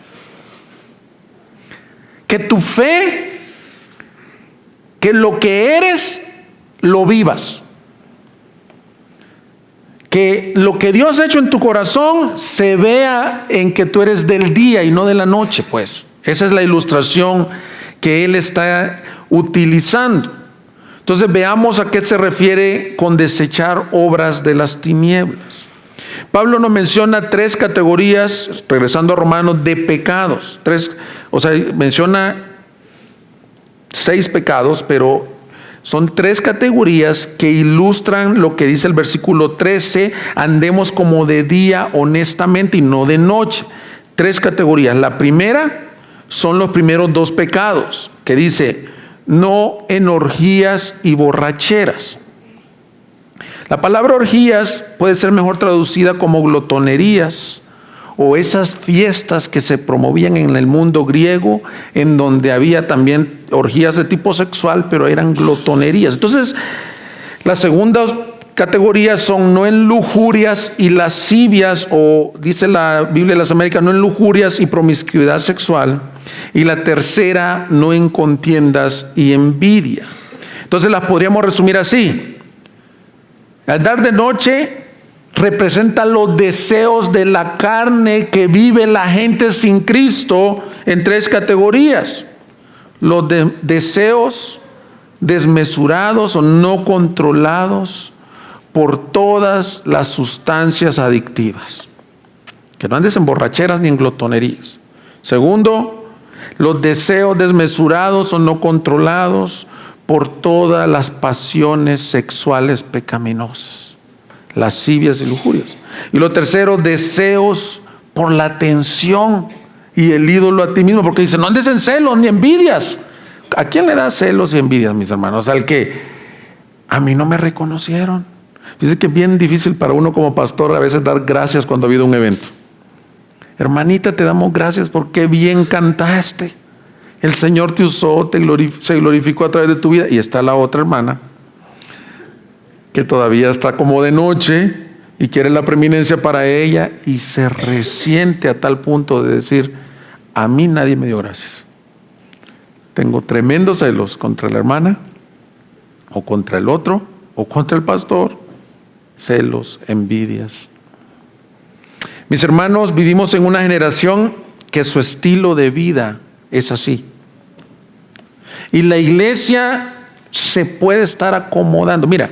Que tu fe, que lo que eres, lo vivas. Que lo que Dios ha hecho en tu corazón se vea en que tú eres del día y no de la noche, pues. Esa es la ilustración que él está utilizando. Entonces veamos a qué se refiere con desechar obras de las tinieblas. Pablo nos menciona 3 categorías, regresando a Romanos, de pecados. Menciona 6 pecados, pero son 3 categorías que ilustran lo que dice el versículo 13: andemos como de día honestamente y no de noche. 3 categorías. La primera son los primeros 2 pecados, que dice, no en orgías y borracheras. La palabra orgías puede ser mejor traducida como glotonerías, o esas fiestas que se promovían en el mundo griego, en donde había también orgías de tipo sexual, pero eran glotonerías. Entonces, la segunda categoría son no en lujurias y lascivias, o dice la Biblia de las Américas, no en lujurias y promiscuidad sexual. Y la tercera, no en contiendas y envidia. Entonces las podríamos resumir así: andar de noche representa los deseos de la carne que vive la gente sin Cristo en 3 categorías: los deseos desmesurados o no controlados por todas las sustancias adictivas. Que no andes en borracheras ni en glotonerías. Segundo, los deseos desmesurados o no controlados por todas las pasiones sexuales pecaminosas, lascivias y lujurias. Y lo tercero, deseos por la atención y el ídolo a ti mismo, porque dice, no andes en celos ni envidias. ¿A quién le da celos y envidias, mis hermanos? Al que a mí no me reconocieron. Dice que es bien difícil para uno como pastor a veces dar gracias cuando ha habido un evento. Hermanita, te damos gracias porque bien cantaste. El Señor te usó, se glorificó a través de tu vida. Y está la otra hermana que todavía está como de noche y quiere la preeminencia para ella y se resiente a tal punto de decir, a mí nadie me dio gracias. Tengo tremendos celos contra la hermana o contra el otro o contra el pastor. Celos, envidias. Mis hermanos, vivimos en una generación que su estilo de vida es así. Y la iglesia se puede estar acomodando. Mira,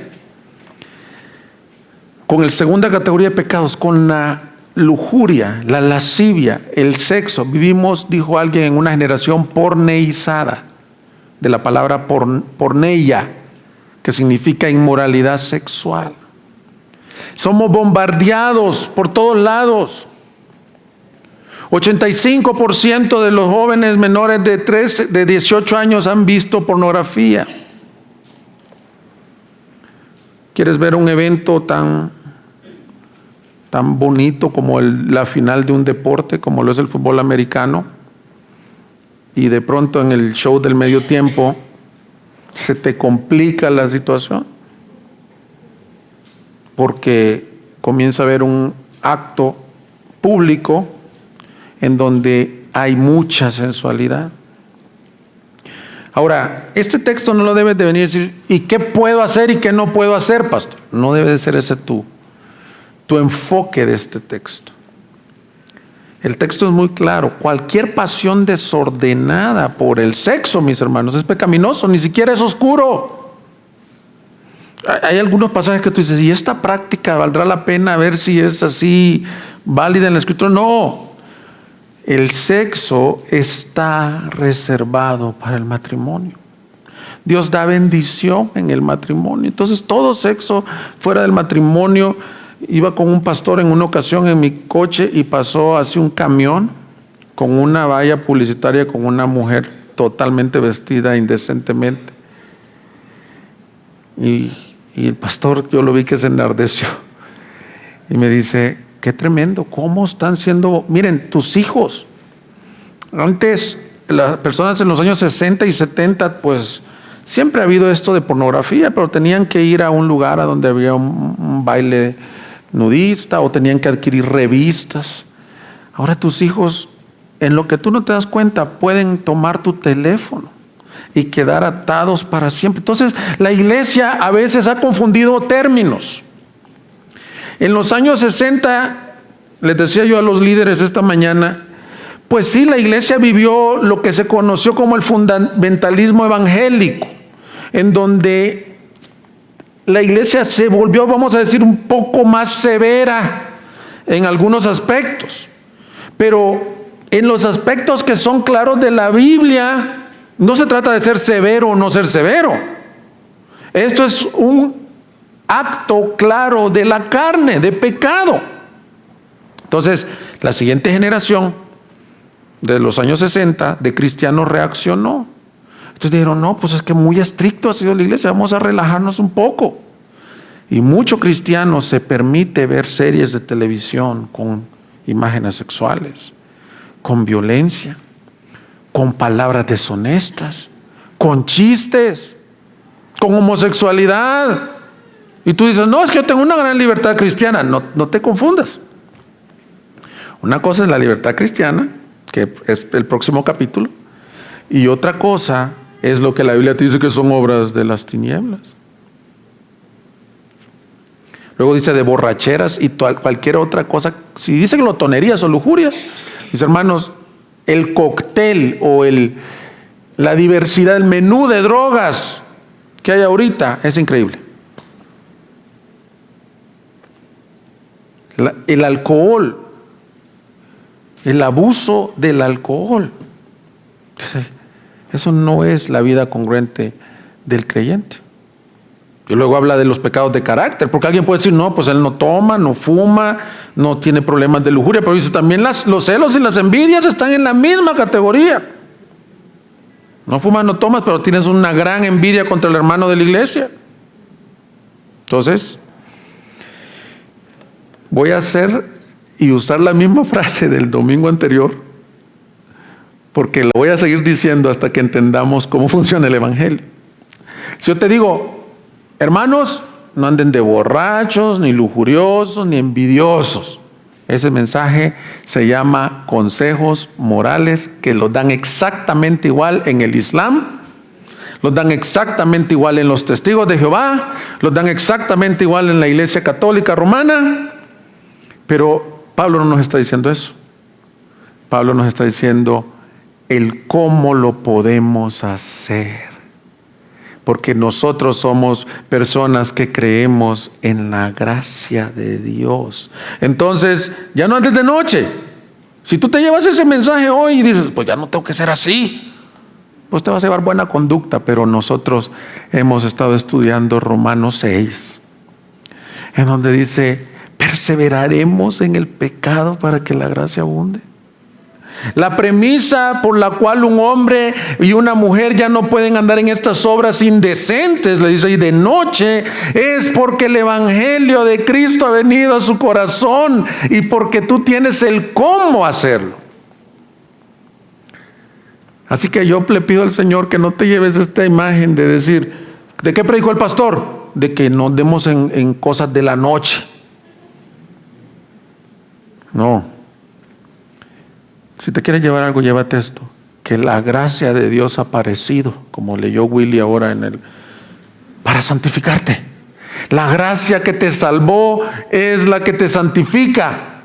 con la segunda categoría de pecados, con la lujuria, la lascivia, el sexo, vivimos, dijo alguien, en una generación porneizada, de la palabra porneia, que significa inmoralidad sexual. Somos bombardeados por todos lados. 85% de los jóvenes menores de 18 años han visto pornografía. ¿Quieres ver un evento tan bonito como la final de un deporte, como lo es el fútbol americano? Y de pronto en el show del medio tiempo se te complica la situación, porque comienza a haber un acto público en donde hay mucha sensualidad. Ahora, este texto no lo debes de venir a decir, ¿y qué puedo hacer y qué no puedo hacer, pastor? No debe de ser ese tu enfoque de este texto. El texto es muy claro. Cualquier pasión desordenada por el sexo, mis hermanos, es pecaminoso, ni siquiera es oscuro. Hay algunos pasajes que tú dices, ¿y esta práctica valdrá la pena ver si es así válida en la Escritura? No. El sexo está reservado para el matrimonio. Dios da bendición en el matrimonio. Entonces, todo sexo fuera del matrimonio. Iba con un pastor en una ocasión en mi coche y pasó así un camión con una valla publicitaria con una mujer totalmente vestida indecentemente. Y el pastor, yo lo vi que se enardeció y me dice, qué tremendo, cómo están siendo, miren, tus hijos. Antes, las personas en los años 60 y 70, pues siempre ha habido esto de pornografía, pero tenían que ir a un lugar a donde había un baile nudista o tenían que adquirir revistas. Ahora tus hijos, en lo que tú no te das cuenta, pueden tomar tu teléfono y quedar atados para siempre. Entonces, la iglesia a veces ha confundido términos. En los años 60, les decía yo a los líderes esta mañana, pues sí, la iglesia vivió lo que se conoció como el fundamentalismo evangélico, en donde la iglesia se volvió, vamos a decir, un poco más severa en algunos aspectos. Pero en los aspectos que son claros de la Biblia, no se trata de ser severo o no ser severo. Esto es un acto claro de la carne, de pecado. Entonces, la siguiente generación de los años 60 de cristianos reaccionó. Entonces dijeron, no, pues es que muy estricto ha sido la iglesia, vamos a relajarnos un poco. Y muchos cristianos se permite ver series de televisión con imágenes sexuales, con violencia, con palabras deshonestas, con chistes, con homosexualidad. Y tú dices, no, es que yo tengo una gran libertad cristiana. No te confundas. Una cosa es la libertad cristiana, que es el próximo capítulo, y otra cosa es lo que la Biblia te dice que son obras de las tinieblas. Luego dice de borracheras y cualquier otra cosa. Si dice glotonerías o lujurias, mis hermanos, el cóctel o la diversidad, el menú de drogas que hay ahorita es increíble. El alcohol, el abuso del alcohol. Eso no es la vida congruente del creyente. Y luego habla de los pecados de carácter, porque alguien puede decir, no, pues él no toma, no fuma, no tiene problemas de lujuria, pero dice también los celos y las envidias están en la misma categoría. No fumas, no tomas, pero tienes una gran envidia contra el hermano de la iglesia. Entonces, voy a hacer y usar la misma frase del domingo anterior, porque lo voy a seguir diciendo hasta que entendamos cómo funciona el evangelio. Si yo te digo, hermanos, no anden de borrachos, ni lujuriosos, ni envidiosos. Ese mensaje se llama consejos morales, que los dan exactamente igual en el Islam, los dan exactamente igual en los testigos de Jehová, los dan exactamente igual en la Iglesia Católica Romana. Pero Pablo no nos está diciendo eso. Pablo nos está diciendo el cómo lo podemos hacer. Porque nosotros somos personas que creemos en la gracia de Dios. Entonces, ya no andes de noche. Si tú te llevas ese mensaje hoy y dices, pues ya no tengo que ser así, pues te vas a llevar buena conducta. Pero nosotros hemos estado estudiando Romanos 6, en donde dice, perseveraremos en el pecado para que la gracia abunde. La premisa por la cual un hombre y una mujer ya no pueden andar en estas obras indecentes, le dice, y de noche, es porque el evangelio de Cristo ha venido a su corazón y porque tú tienes el cómo hacerlo. Así que yo le pido al Señor que no te lleves esta imagen de decir, ¿de qué predicó el pastor? De que no demos en cosas de la noche. No. Si te quieres llevar algo, llévate esto: que la gracia de Dios ha aparecido, como leyó Willy ahora para santificarte. La gracia que te salvó es la que te santifica.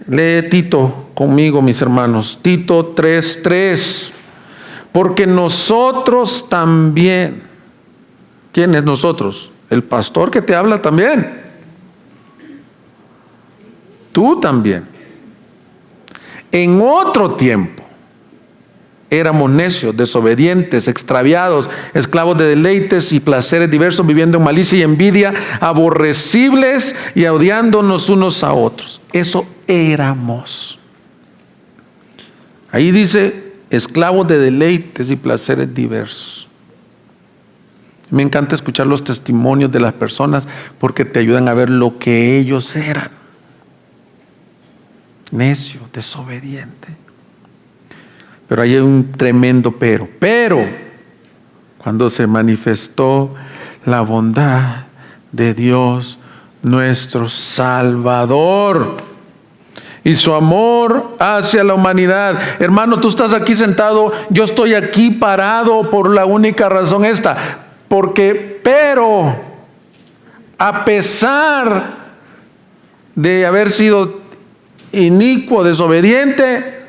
Lee Tito conmigo, mis hermanos. Tito 3:3. Porque nosotros también. ¿Quién es nosotros? El pastor que te habla también. Tú también. En otro tiempo éramos necios, desobedientes, extraviados, esclavos de deleites y placeres diversos, viviendo en malicia y envidia, aborrecibles y odiándonos unos a otros. Eso éramos. Ahí dice esclavos de deleites y placeres diversos. Me encanta escuchar los testimonios de las personas porque te ayudan a ver lo que ellos eran. Necio, desobediente. Pero hay un tremendo pero. Pero cuando se manifestó la bondad de Dios nuestro Salvador y su amor hacia la humanidad. Hermano, tú estás aquí sentado, yo estoy aquí parado por la única razón esta, porque pero a pesar de haber sido inicuo, desobediente,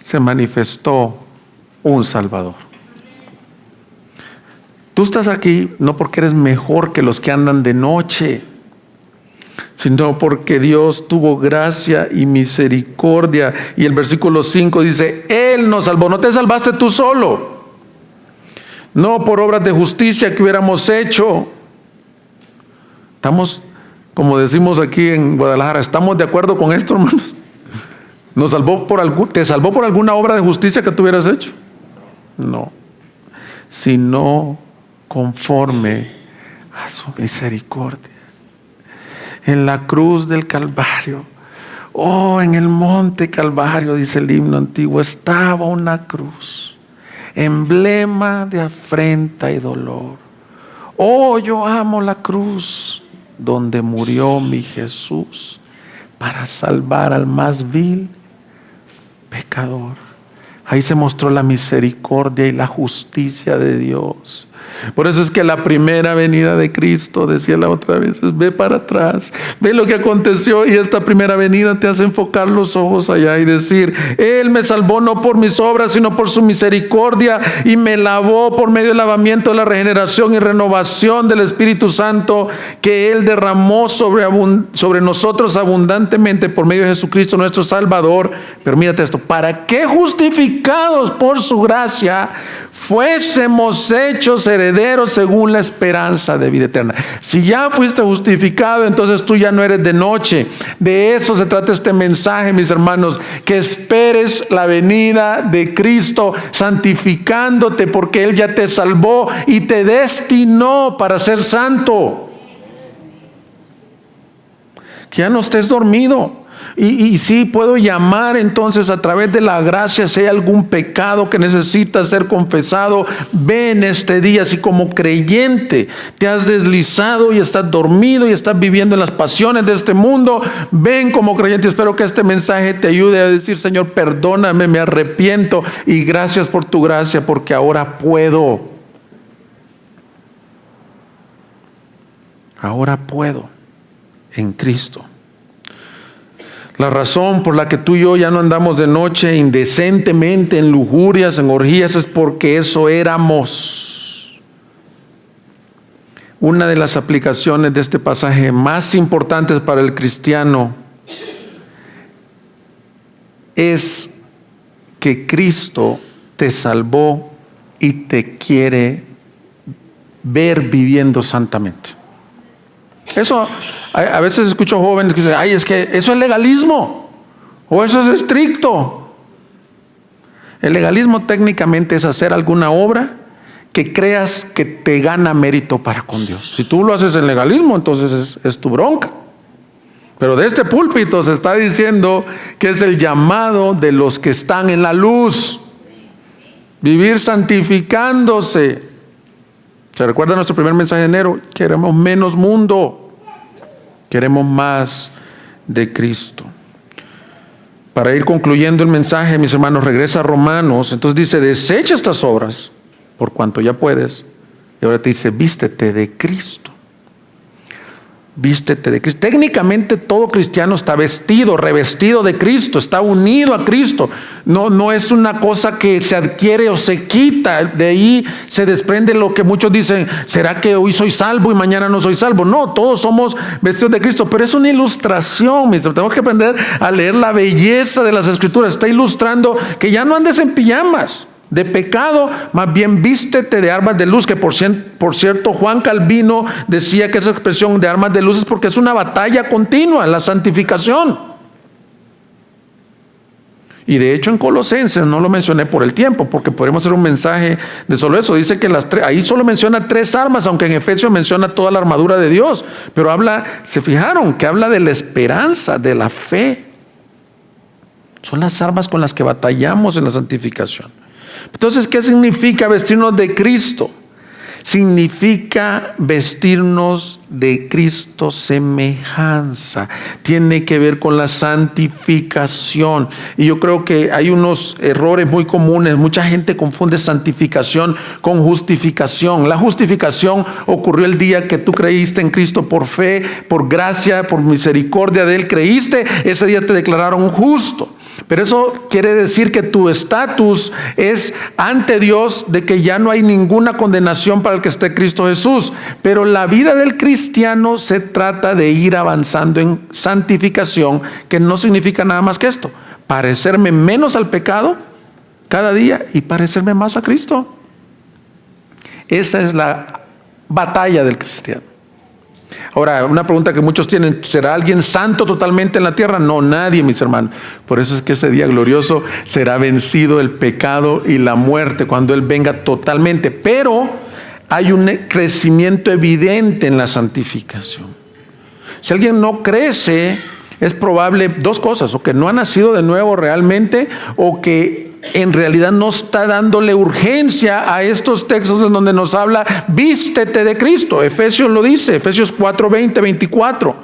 se manifestó un Salvador. Tú estás aquí no porque eres mejor que los que andan de noche, sino porque Dios tuvo gracia y misericordia. Y el versículo 5 dice, Él nos salvó. No te salvaste tú solo, no por obras de justicia que hubiéramos hecho. Estamos, como decimos aquí en Guadalajara, ¿estamos de acuerdo con esto, hermanos? ¿Te salvó por alguna obra de justicia que tú hubieras hecho? No, sino conforme a su misericordia. En la cruz del Calvario, en el monte Calvario, dice el himno antiguo, estaba una cruz, emblema de afrenta y dolor. Yo amo la cruz donde murió mi Jesús para salvar al más vil pecador. Ahí se mostró la misericordia y la justicia de Dios. Por eso es que la primera venida de Cristo, decía la otra vez, es ve para atrás, ve lo que aconteció, y esta primera venida te hace enfocar los ojos allá y decir: Él me salvó no por mis obras, sino por su misericordia, y me lavó por medio del lavamiento de la regeneración y renovación del Espíritu Santo que Él derramó sobre nosotros abundantemente por medio de Jesucristo nuestro Salvador. Pero mírate esto: para que, justificados por su gracia, fuésemos hechos herederos según la esperanza de vida eterna. Si ya fuiste justificado, entonces tú ya no eres de noche. De eso se trata este mensaje, mis hermanos, que esperes la venida de Cristo, santificándote, porque Él ya te salvó y te destinó para ser santo. Que ya no estés dormido. Y sí, puedo llamar entonces a través de la gracia, si hay algún pecado que necesita ser confesado, ven este día. Si como creyente te has deslizado y estás dormido y estás viviendo en las pasiones de este mundo, ven como creyente. Espero que este mensaje te ayude a decir: Señor, perdóname, me arrepiento y gracias por tu gracia, porque ahora puedo. Ahora puedo en Cristo. La razón por la que tú y yo ya no andamos de noche indecentemente en lujurias, en orgías, es porque eso éramos. Una de las aplicaciones de este pasaje más importantes para el cristiano es que Cristo te salvó y te quiere ver viviendo santamente. Eso, a veces escucho jóvenes que dicen: ay, es que eso es legalismo, o eso es estricto. El legalismo técnicamente es hacer alguna obra que creas que te gana mérito para con Dios. Si tú lo haces en legalismo, entonces es tu bronca. Pero de este púlpito se está diciendo que es el llamado de los que están en la luz, vivir santificándose. ¿Se recuerda nuestro primer mensaje de enero? Queremos menos mundo, queremos más de Cristo. Para ir concluyendo el mensaje, mis hermanos, regresa a Romanos. Entonces dice: desecha estas obras por cuanto ya puedes. Y ahora te dice: vístete de Cristo. Vístete de Cristo. Técnicamente todo cristiano está vestido, revestido de Cristo, está unido a Cristo. No es una cosa que se adquiere o se quita. De ahí se desprende lo que muchos dicen: ¿será que hoy soy salvo y mañana no soy salvo? No, todos somos vestidos de Cristo, pero es una ilustración. Tenemos que aprender a leer la belleza de las Escrituras. Está ilustrando que ya no andes en pijamas de pecado, más bien vístete de armas de luz. Que por cierto, Juan Calvino decía que esa expresión de armas de luz es porque es una batalla continua, la santificación. Y de hecho en Colosenses, no lo mencioné por el tiempo, porque podríamos hacer un mensaje de solo eso. Dice que ahí solo menciona 3 armas, aunque en Efesios menciona toda la armadura de Dios. Pero se fijaron que habla de la esperanza, de la fe. Son las armas con las que batallamos en la santificación. Entonces, ¿qué significa vestirnos de Cristo? Significa vestirnos de Cristo semejanza. Tiene que ver con la santificación. Y yo creo que hay unos errores muy comunes. Mucha gente confunde santificación con justificación. La justificación ocurrió el día que tú creíste en Cristo por fe, por gracia, por misericordia de Él. Creíste, ese día te declararon justo. Pero eso quiere decir que tu estatus es ante Dios de que ya no hay ninguna condenación para el que esté en Cristo Jesús. Pero la vida del cristiano se trata de ir avanzando en santificación, que no significa nada más que esto: parecerme menos al pecado cada día y parecerme más a Cristo. Esa es la batalla del cristiano. Ahora, una pregunta que muchos tienen: ¿será alguien santo totalmente en la tierra? No, nadie, mis hermanos. Por eso es que ese día glorioso será vencido el pecado y la muerte cuando Él venga totalmente. Pero hay un crecimiento evidente en la santificación. Si alguien no crece, es probable 2 cosas: o que no ha nacido de nuevo realmente, o que en realidad no está dándole urgencia a estos textos en donde nos habla: vístete de Cristo. Efesios lo dice, Efesios 4:20, 24.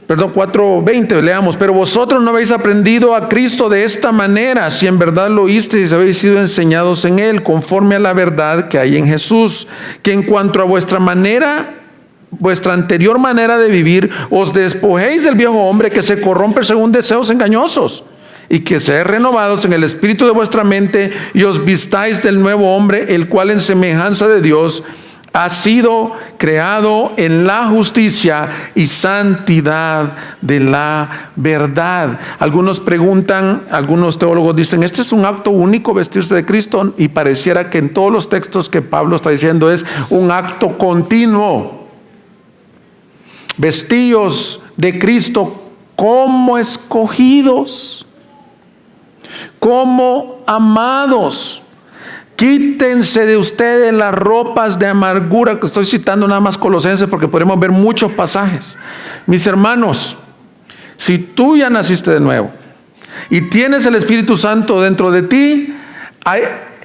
4:20, leamos. Pero vosotros no habéis aprendido a Cristo de esta manera, si en verdad lo oísteis, habéis sido enseñados en Él, conforme a la verdad que hay en Jesús, que en cuanto a vuestra anterior manera de vivir, os despojéis del viejo hombre que se corrompe según deseos engañosos, y que seáis renovados en el espíritu de vuestra mente, y os vistáis del nuevo hombre, el cual en semejanza de Dios ha sido creado en la justicia y santidad de la verdad. Algunos preguntan, algunos teólogos dicen, ¿este es un acto único, vestirse de Cristo? Y pareciera que en todos los textos que Pablo está diciendo es un acto continuo. Vestidos de Cristo como escogidos, como amados. Quítense de ustedes las ropas de amargura, que estoy citando nada más Colosenses porque podemos ver muchos pasajes. Mis hermanos, si tú ya naciste de nuevo y tienes el Espíritu Santo dentro de ti,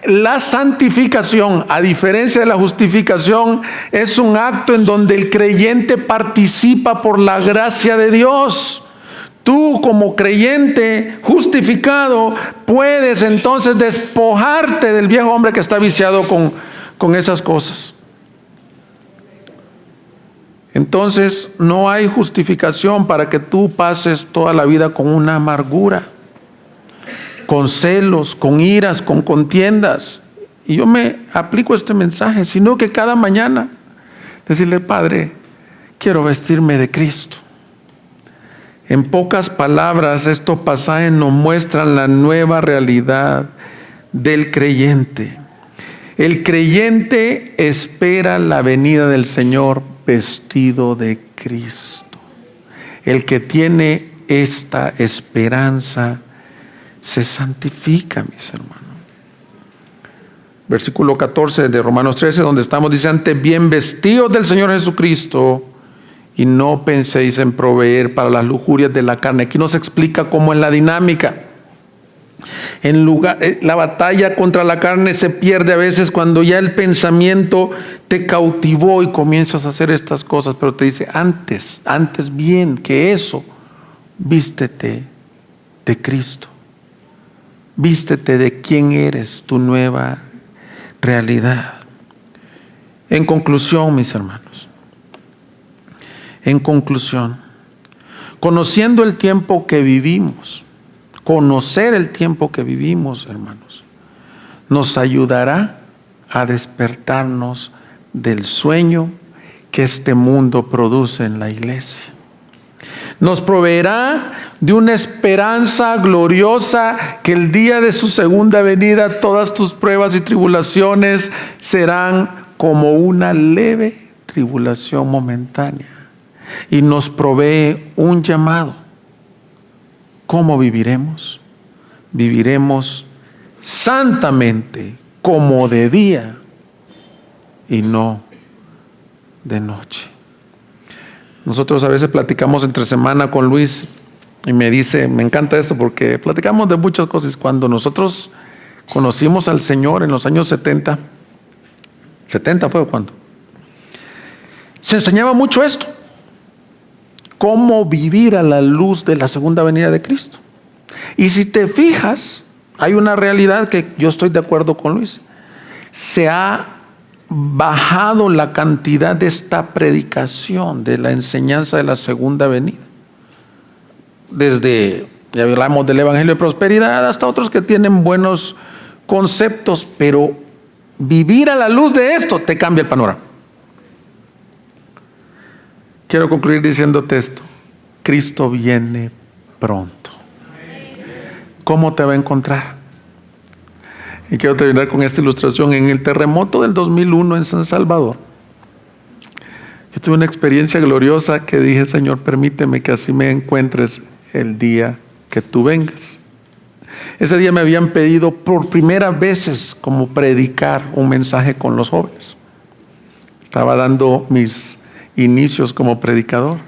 la santificación, a diferencia de la justificación, es un acto en donde el creyente participa por la gracia de Dios. Tú como creyente justificado puedes entonces despojarte del viejo hombre que está viciado con esas cosas. Entonces no hay justificación para que tú pases toda la vida con una amargura, con celos, con iras, con contiendas. Y yo me aplico este mensaje, sino que cada mañana decirle: Padre, quiero vestirme de Cristo. En pocas palabras, estos pasajes nos muestran la nueva realidad del creyente. El creyente espera la venida del Señor vestido de Cristo. El que tiene esta esperanza se santifica, mis hermanos. Versículo 14 de Romanos 13, donde estamos, dice: antes bien vestidos del Señor Jesucristo, y no penséis en proveer para las lujurias de la carne. Aquí nos explica cómo es la dinámica. La batalla contra la carne se pierde a veces cuando ya el pensamiento te cautivó y comienzas a hacer estas cosas. Pero te dice: antes bien que eso, vístete de Cristo. Vístete de quién eres, tu nueva realidad. En conclusión, mis hermanos, conociendo el tiempo que vivimos, conocer el tiempo que vivimos, hermanos, nos ayudará a despertarnos del sueño que este mundo produce en la iglesia. Nos proveerá de una esperanza gloriosa que el día de su segunda venida todas tus pruebas y tribulaciones serán como una leve tribulación momentánea. Y nos provee un llamado. ¿Cómo viviremos? Viviremos santamente, como de día y no de noche. Nosotros a veces platicamos entre semana con Luis y me dice, me encanta esto porque platicamos de muchas cosas. Cuando nosotros conocimos al Señor en los años 70 fue cuando se enseñaba mucho esto: cómo vivir a la luz de la segunda venida de Cristo. Y si te fijas, hay una realidad que yo estoy de acuerdo con Luis. Se ha bajado la cantidad de esta predicación, de la enseñanza de la segunda venida. Desde, ya hablamos del Evangelio de Prosperidad, hasta otros que tienen buenos conceptos, pero vivir a la luz de esto te cambia el panorama. Quiero concluir diciéndote esto: Cristo viene pronto. ¿Cómo te va a encontrar? Y quiero terminar con esta ilustración. En el terremoto del 2001 en San Salvador, yo tuve una experiencia gloriosa que dije: Señor, permíteme que así me encuentres el día que tú vengas. Ese día me habían pedido por primera vez como predicar un mensaje con los jóvenes. Estaba dando mis inicios como predicador.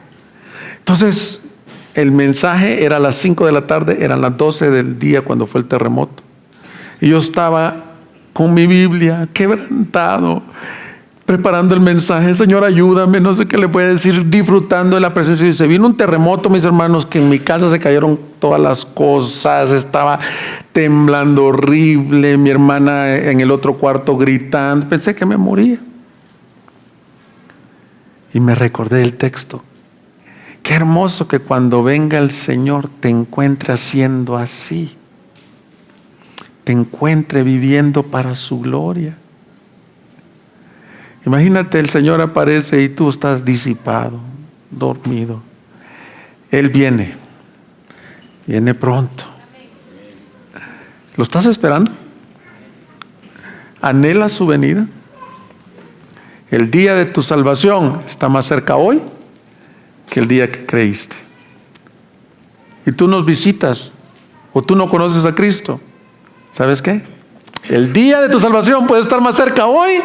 Entonces el mensaje era a las 5 de la tarde, eran las 12 del día cuando fue el terremoto, y yo estaba con mi Biblia quebrantado, preparando el mensaje, Señor, ayúdame, no sé qué le puede decir, disfrutando de la presencia. Y se vino un terremoto, mis hermanos, que en mi casa se cayeron todas las cosas, estaba temblando horrible, mi hermana en el otro cuarto gritando, pensé que me moría. Y me recordé del texto. Qué hermoso que cuando venga el Señor te encuentre haciendo así, te encuentre viviendo para su gloria. Imagínate, el Señor aparece y tú estás disipado, dormido. Él viene pronto. ¿Lo estás esperando? ¿Anhelas su venida? El día de tu salvación está más cerca hoy que el día que creíste. Y tú nos visitas o tú no conoces a Cristo. ¿Sabes qué? El día de tu salvación puede estar más cerca hoy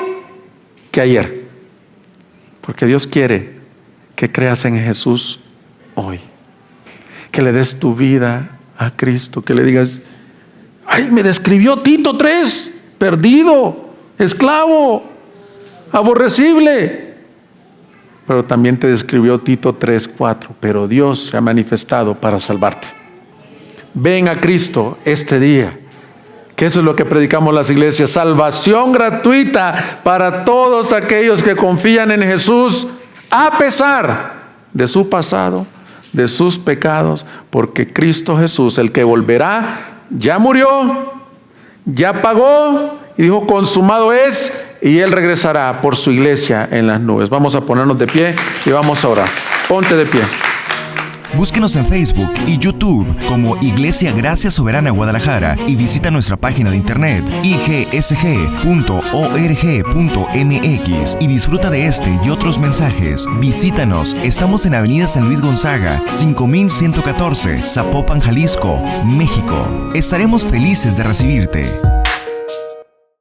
que ayer, porque Dios quiere que creas en Jesús hoy, que le des tu vida a Cristo, que le digas: ay, me describió Tito 3, perdido, esclavo, aborrecible, pero también te describió Tito 3:4, pero Dios se ha manifestado para salvarte. Ven a Cristo este día, que eso es lo que predicamos las iglesias: salvación gratuita para todos aquellos que confían en Jesús, a pesar de su pasado, de sus pecados, porque Cristo Jesús, el que volverá, ya murió, ya pagó y dijo: consumado es, y Él regresará por su iglesia en las nubes. Vamos a ponernos de pie y vamos a orar. Ponte de pie. Búsquenos en Facebook y YouTube como Iglesia Gracia Soberana Guadalajara y visita nuestra página de internet igsg.org.mx y disfruta de este y otros mensajes. Visítanos, estamos en Avenida San Luis Gonzaga, 5114, Zapopan, Jalisco, México. Estaremos felices de recibirte.